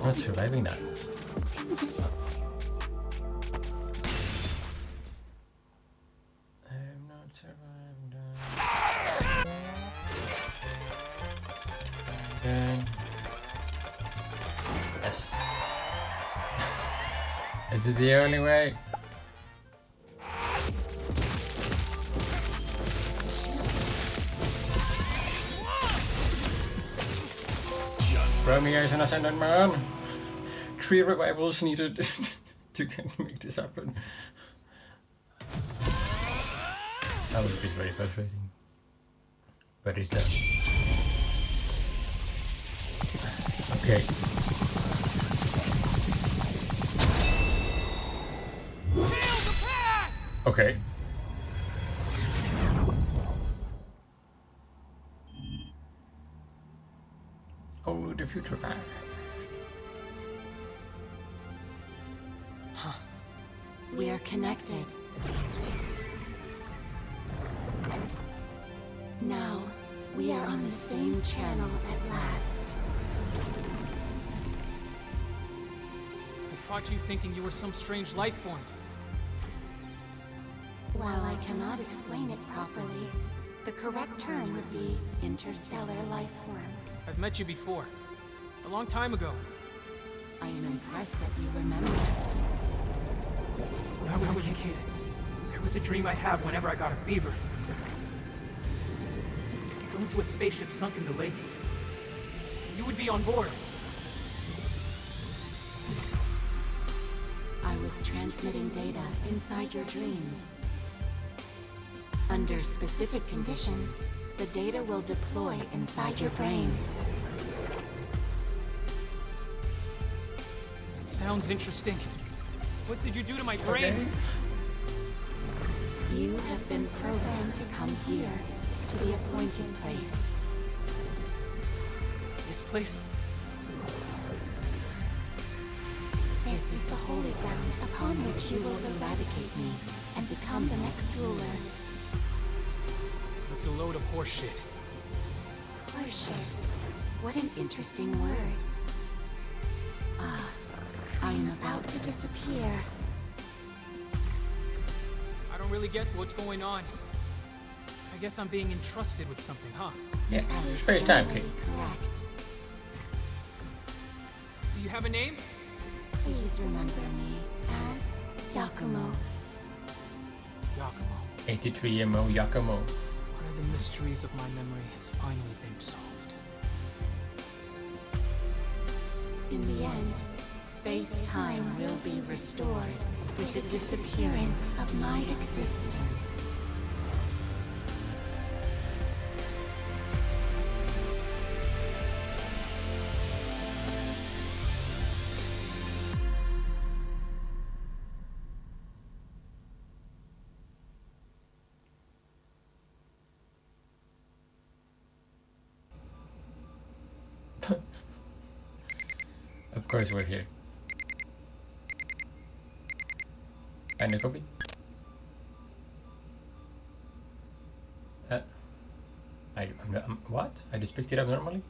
Not surviving that. I'm not surviving that. Again. Yes. This is the only way. Romeo is an ascendant man. 3 revivals needed to make this happen. That was just very frustrating. But it's done. Okay. Okay. Oh, the future back. We are connected. Now, we are on the same channel at last. I fought you thinking you were some strange life form. While I cannot explain it properly, the correct term would be interstellar life form. I've met you before. A long time ago. I am impressed that you remember. When I was a kid, there was a dream I had whenever I got a fever. I'd go into a spaceship sunk in the lake. You would be on board. I was transmitting data inside your dreams. Under specific conditions, the data will deploy inside your brain. It sounds interesting. What did you do to my brain? Okay. You have been programmed to come here, to the appointed place. This place? This is the holy ground upon which you will eradicate me and become the next ruler. It's a load of horseshit. Horseshit. What an interesting word. Ah, I am about to disappear. I don't really get what's going on. I guess I'm being entrusted with something, huh? Yeah, That is space time generally kid. correct. Do you have a name? Please remember me as Yakumo. Yakumo. 83MO Yakumo. One of the mysteries of my memory has finally been solved. In the end, space-time will be restored with the disappearance of my existence. Of course we're here. And a coffee? What? I just picked it up normally?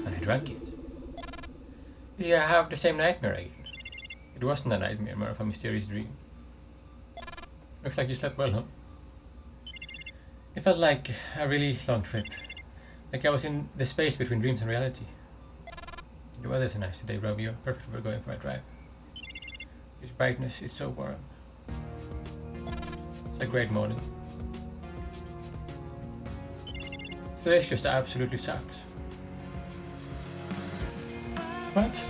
And I drank it. Yeah, I have the same nightmare again. It wasn't a nightmare, more of a mysterious dream. Looks like you slept well, huh? It felt like a really long trip. Like I was in the space between dreams and reality. The weather's nice today, Romeo. Perfect for going for a drive. This brightness is so warm. It's a great morning. This just absolutely sucks. What?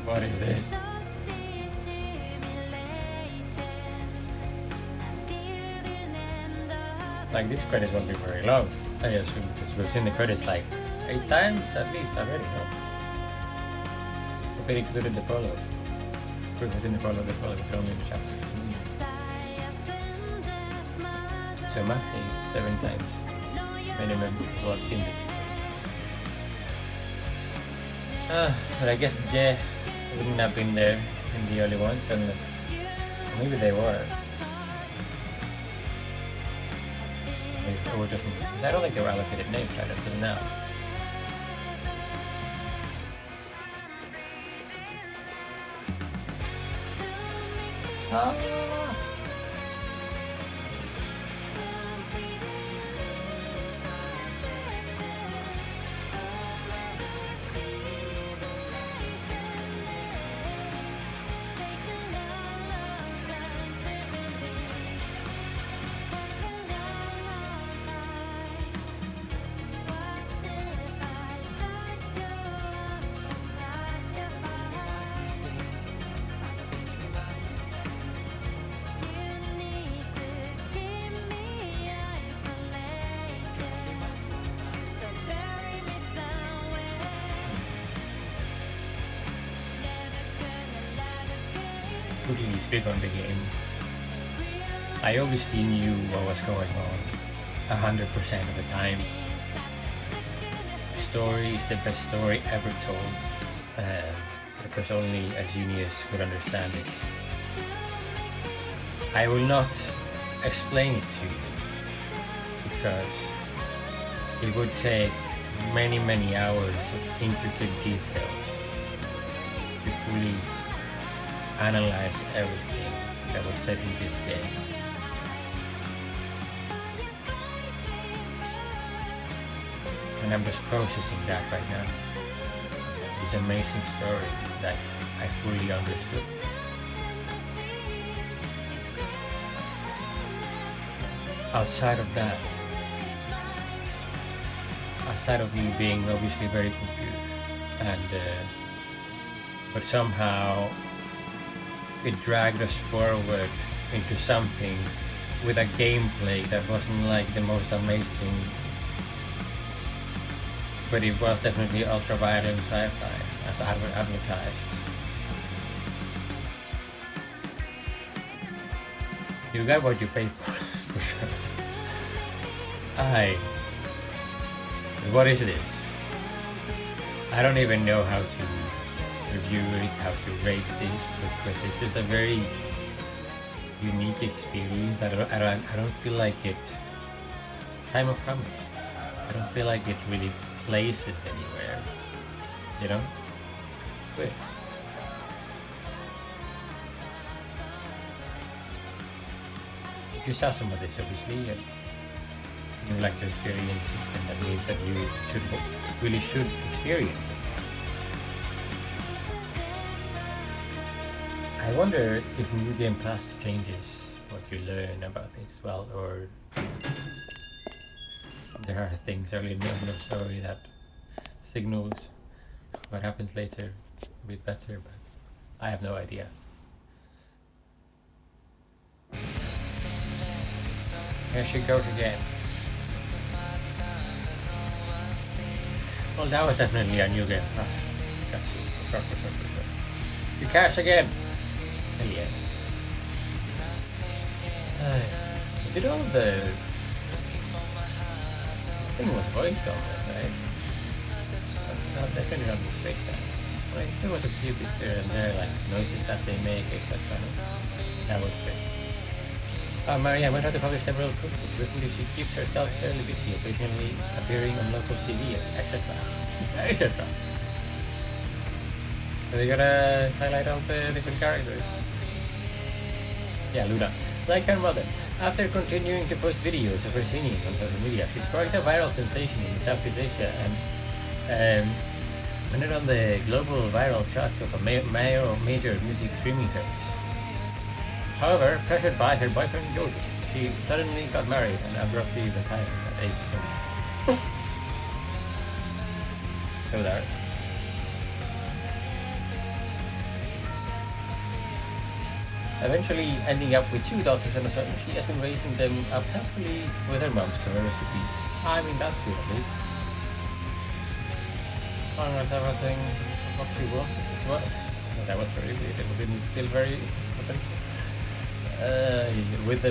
What is this? Like, these credits won't be very long, I assume, because we've seen the credits like 8 times at least already, no? If it included the prologue. If it was in the prologue as well, it was only in the chapter. So max 8, 7 times. Minimum will have seen this. But I guess Jay wouldn't have been there in the early ones unless maybe they were. Or just I don't think they were allocated names right until now. Quickly speak on the game. I obviously knew what was going on 100% of the time. The story is the best story ever told, because only a genius would understand it. I will not explain it to you, because it would take many hours of intricate details to fully analyze everything that was said in this game. And I'm just processing that right now. This amazing story that I fully understood. Outside of that, outside of me being obviously very confused, and but somehow it dragged us forward into something with a gameplay that wasn't like the most amazing, but it was definitely ultra-violent sci-fi as advertised. You got what you paid for sure. What is this? I don't even know how to review it, how to rate this, because it's just a very unique experience. I don't feel like it. Time of promise. I don't feel like it really places anywhere. You know? It's weird. If you saw some of this, obviously, and you would like to experience it, then that means that you really should experience it. I wonder if New Game Plus changes what you learn about this as well, or there are things early in the story that signals what happens later a bit better, but I have no idea. Here she goes again. Well, that was definitely a New Game Plus. For sure. You cash again! Hell yeah. Did all of the thing was voiced on it, right? Not definitely not in Space Time. Well, there was a few bits here and there, like noises that they make, etc. That would fit. Maria went on to publish several cookbooks. Recently, she keeps herself fairly busy, occasionally appearing on local TV, etc. etc. Are they gonna highlight all the different characters? Yeah, Luna. Like her mother, after continuing to post videos of her singing on social media, she sparked a viral sensation in Southeast Asia and ended on the global viral charts of a major music streaming service. However, pressured by her boyfriend Jojo, she suddenly got married and abruptly retired at age 20. So there. Eventually ending up with 2 daughters and a son, she has been raising them up happily with her mom's current recipes. I mean, that's good at least. Almost everything what she wants as well. That was very weird. It didn't feel very potential. With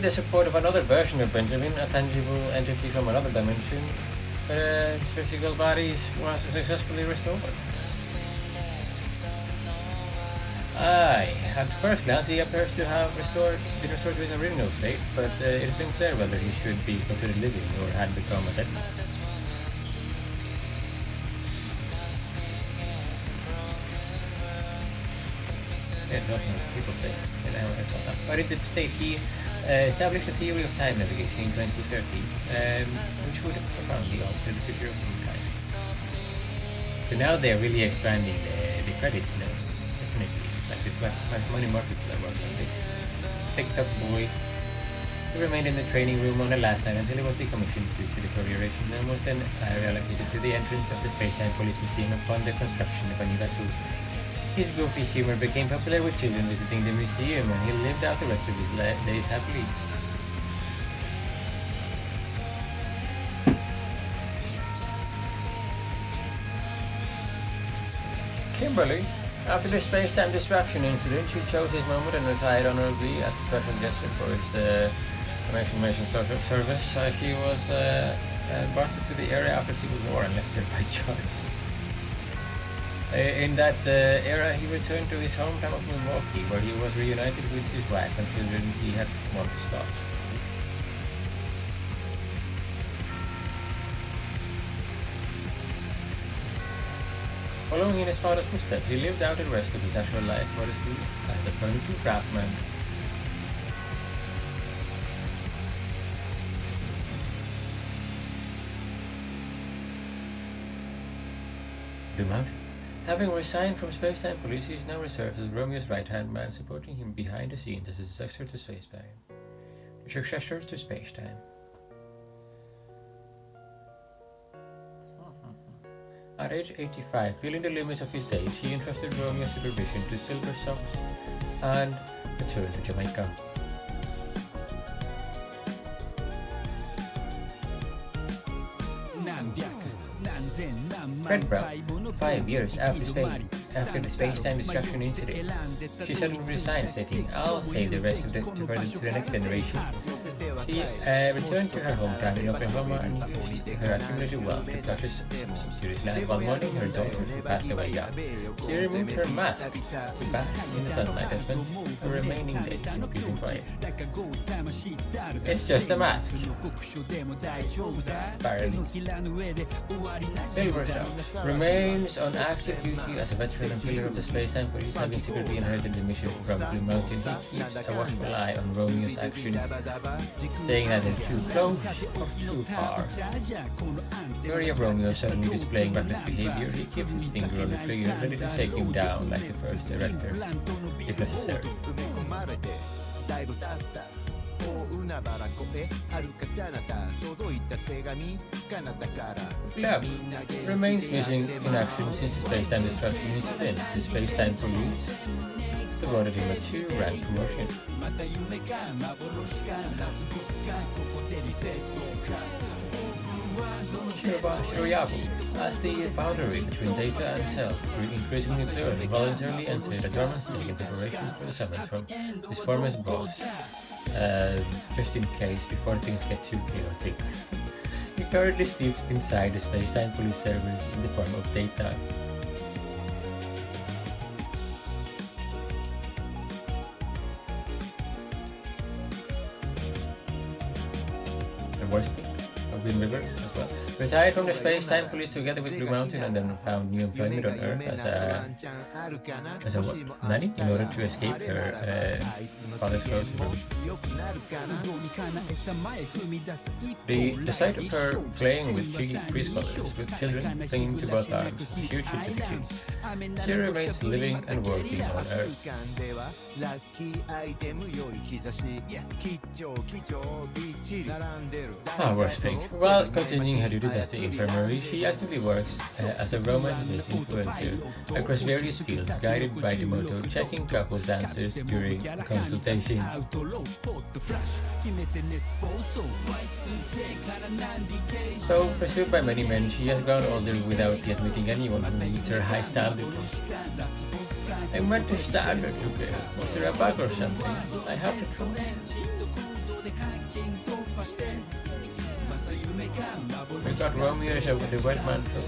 the support of another version of Benjamin, a tangible entity from another dimension, his physical body was successfully restored. At first glance, he appears to have been restored to his original state, but it is unclear whether he should be considered living or had become a dead man. Yes, not people play. But in the state, he established a theory of time navigation in 2030, which would profoundly alter the future of humankind. So now they're really expanding the credits now, definitely. Like this, many more people that worked on this. TikTok boy, he remained in the training room on the last night until he was decommissioned due to deterioration and was then reallocated to the entrance of the Space-Time Police Museum upon the construction of a new vessel. His goofy humor became popular with children visiting the museum, and he lived out the rest of his days happily. Kimberly, after the space-time distraction incident, she chose his moment and retired honorably as a special gesture for his Mission Social Service. He was brought to the area after Civil War and left there by choice. In that era, he returned to his hometown of Milwaukee, where he was reunited with his wife and children he had once lost. Following in his father's footsteps, he lived out the rest of his natural life modestly as a furniture craftsman. Blue Mountain. Having resigned from Space-Time Police, he is now reserved as Romeo's right-hand man, supporting him behind the scenes as a successor to Space-Time. The successor to Space-Time. At age 85, feeling the limits of his age, he entrusted Romeo's supervision to Silver Sox and returned to Jamaica. Fred Brown, 5 years after Spain, after the space-time destruction incident. She suddenly resigned, stating, "I'll save the rest of to the next generation." She returned to her hometown in Oklahoma and used her accumulated wealth to purchase some serious land while mourning her daughter who passed away young. She removed her mask to bask in the sunlight and spent her remaining days in peace and quiet. It's just a mask. Apparently. Silver Sharks remains on active duty as a veteran and pillar of the space-time police, having secretly inherited the mission from Blue Mountain. He keeps a watchful eye on Romeo's actions, saying that they're too close or too far. Wary of Romeo suddenly displaying reckless behavior, he keeps his finger on the trigger, ready to take him down like the first director, if necessary. Love remains missing in action since the space-time destruction incident. The space-time police awarded him a 2-rank promotion. Shiryabu, as the boundary between data and self grew increasingly blurred, voluntarily entered a dormant state in preparation for the summons from his former boss, just in case before things get too chaotic. He currently sleeps inside the space-time police servers in the form of data. The worst peak of Green River as well. Retired from the space-time police together with Blue Mountain and then found new employment on Earth as a what? Nanny? In order to escape her father's close. The sight of her playing with cheeky preschoolers with children clinging to both arms is a huge hit with the kids. She remains living and working on Earth. Worst thing. While continuing her duties as the infirmary, she actively works as a romance-based influencer across various fields, guided by the motto checking couples' answers during consultation. So, pursued by many men, she has grown older without yet meeting anyone who meets her high standards. I went to standard, okay? Was there a bug or something? I have to try. We got Romeo with the wet mantle.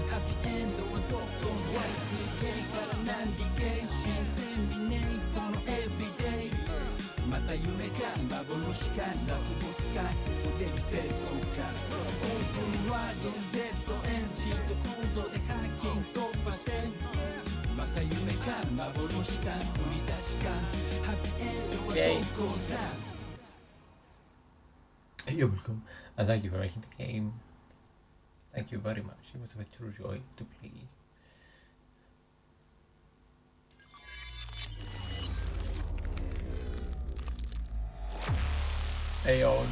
Yay! You're welcome, and thank you for making the game. Thank you very much. It was a true joy to play. Aeons.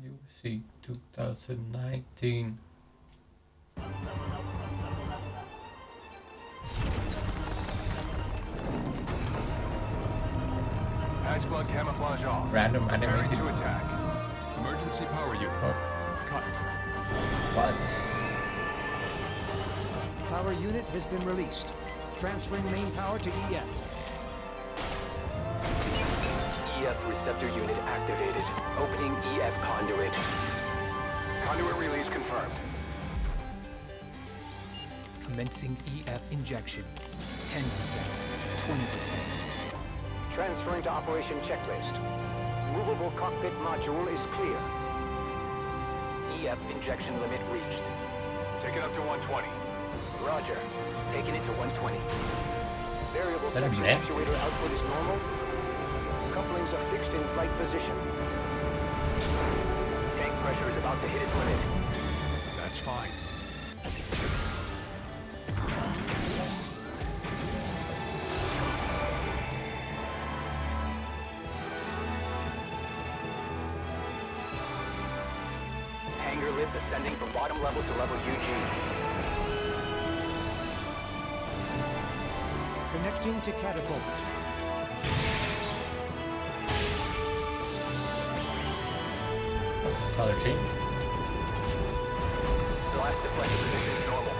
UC 2019. Blood camouflage off. Random animated. To attack. Emergency power unit. Cut. What? Power unit has been released. Transferring main power to EF. EF receptor unit activated. Opening EF conduit. Conduit release confirmed. Commencing EF injection. 10%, 20%. Transferring to operation checklist. Movable cockpit module is clear. EF injection limit reached. Take it up to 120. Roger. Taking it to 120. Variable That a section man? actuator output is normal. Couplings are fixed in flight position. Tank pressure is about to hit its limit. That's fine. Hangar lift ascending from bottom level to level UG. Connecting to catapult. Color change. Blast deflector position is normal.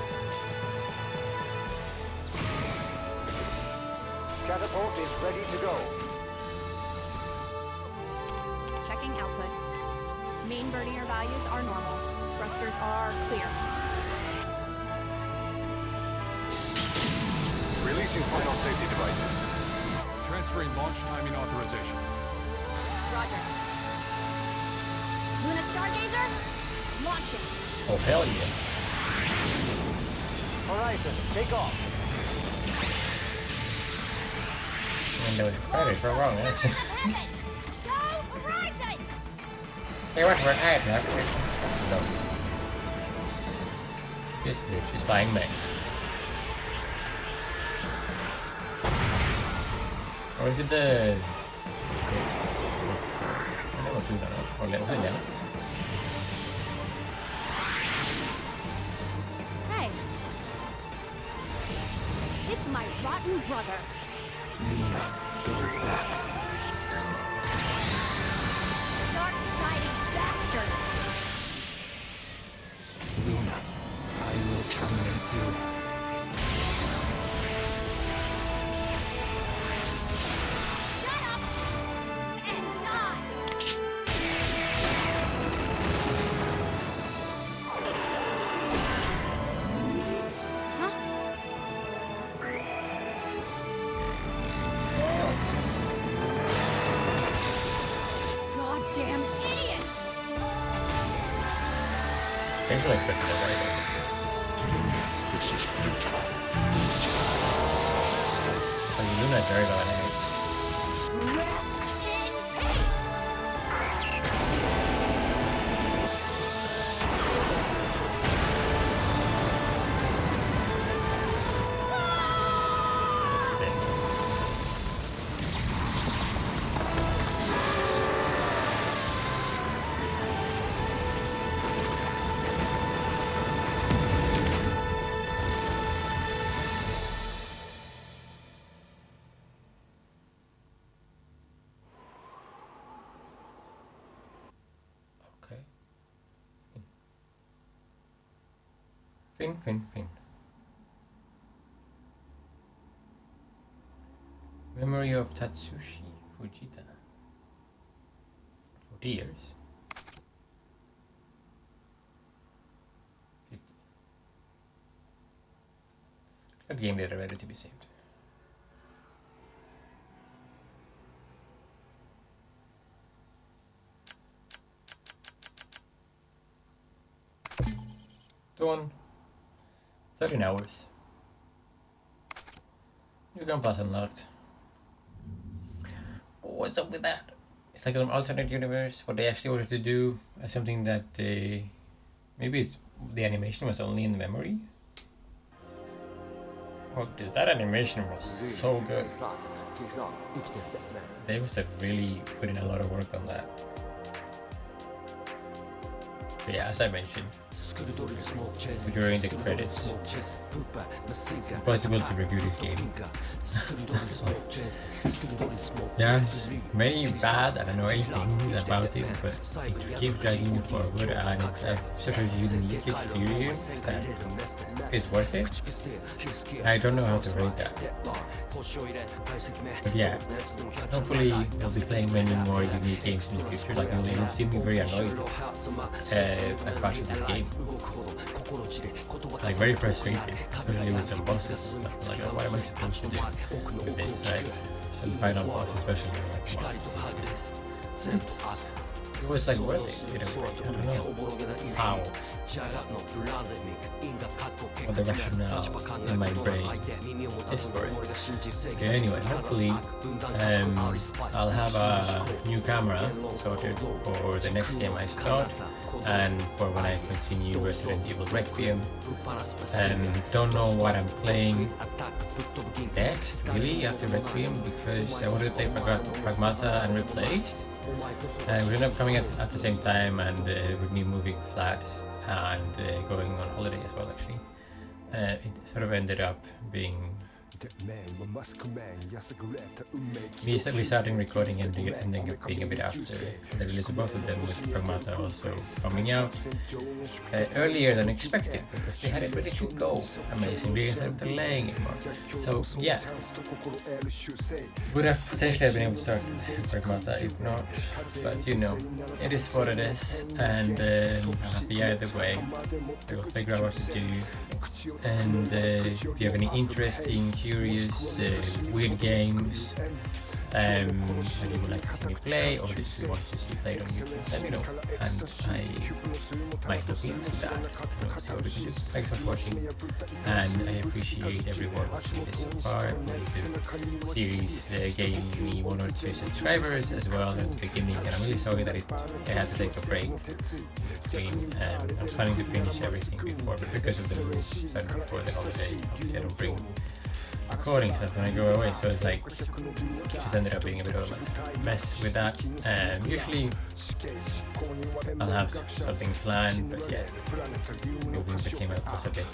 Catapult is ready to go. Checking output. Main vernier values are normal. Thrusters are clear. Releasing final safety devices. Transferring launch timing authorization. Roger. Luna Stargazer, launching. Oh, hell yeah. Horizon, take off. And there was credit for wrong, actually. Go Horizon! Hey, what for an ad? No. This bitch is flying mech. Or is it the... That was Suda, no? Or that was it, Hey. It's my rotten brother. Dark-sided bastard! Luna, I will terminate you. Shut up and die! Huh? Goddamn idiot! Painful expected that, right? This is futile. Like, Luna is very well animated. Rest in peace! That's sick. Okay. Fin. Memory of Tatsushi Fujita. 40 years. 50. That game data ready to be saved. Done. 13 hours. New gun pass unlocked. What's up with that? It's like an alternate universe. What they actually wanted to do as something that maybe it's, the animation was only in memory. Oh, because that animation was so good. They must have really put in a lot of work on that. But yeah, as I mentioned during the credits, it's impossible to review this game. There's many bad and annoying things about it, but it keeps dragging you forward, and it's such a unique experience that it's worth it. I don't know how to rate that. But yeah, hopefully we'll be playing many more unique games in the future. Like, you'll see me very annoyed at parts of this game. Like, very frustrated, especially with some bosses and stuff. Like, what am I supposed to do with this, right? Some final boss, especially, like, what is this? It was like worth it in a way. I don't know how. What the rationale in my brain is for it. Okay, anyway, hopefully I'll have a new camera sorted for the next game I start and for when I continue Resident Evil Requiem. Don't know what I'm playing next, really, after Requiem, because I wanted to play Pragmata and Replaced. And we ended up coming at the same time, and with me moving flats and going on holiday as well, actually. It sort of ended up being We started recording and ending up being a bit after the release of both of them, with Pragmata also coming out earlier than expected, because they had it ready to go amazingly instead of delaying it more. So yeah, would have potentially been able to start Pragmata if not, but you know, it is what it is, and I'm happy either way. We'll figure out what to do. And if you have any interesting, curious, weird games that you would like to see me play, or just you want to see played on YouTube, let me know, and I might look into that. So we can do. Thanks for watching, and I appreciate everyone watching this so far. I believe the series gained me 1 or 2 subscribers as well at the beginning, and I'm really sorry that I had to take a break between. I was planning to finish everything before, but because of the rules set before the holiday, obviously I don't bring recording stuff when I go away, so it's like just ended up being a bit of a mess with that. Usually I'll have something planned, but yeah, moving became was a bit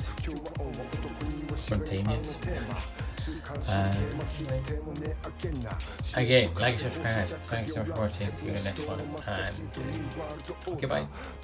spontaneous. Again, like and subscribe. Thanks so much for watching. See you in the next one, and goodbye.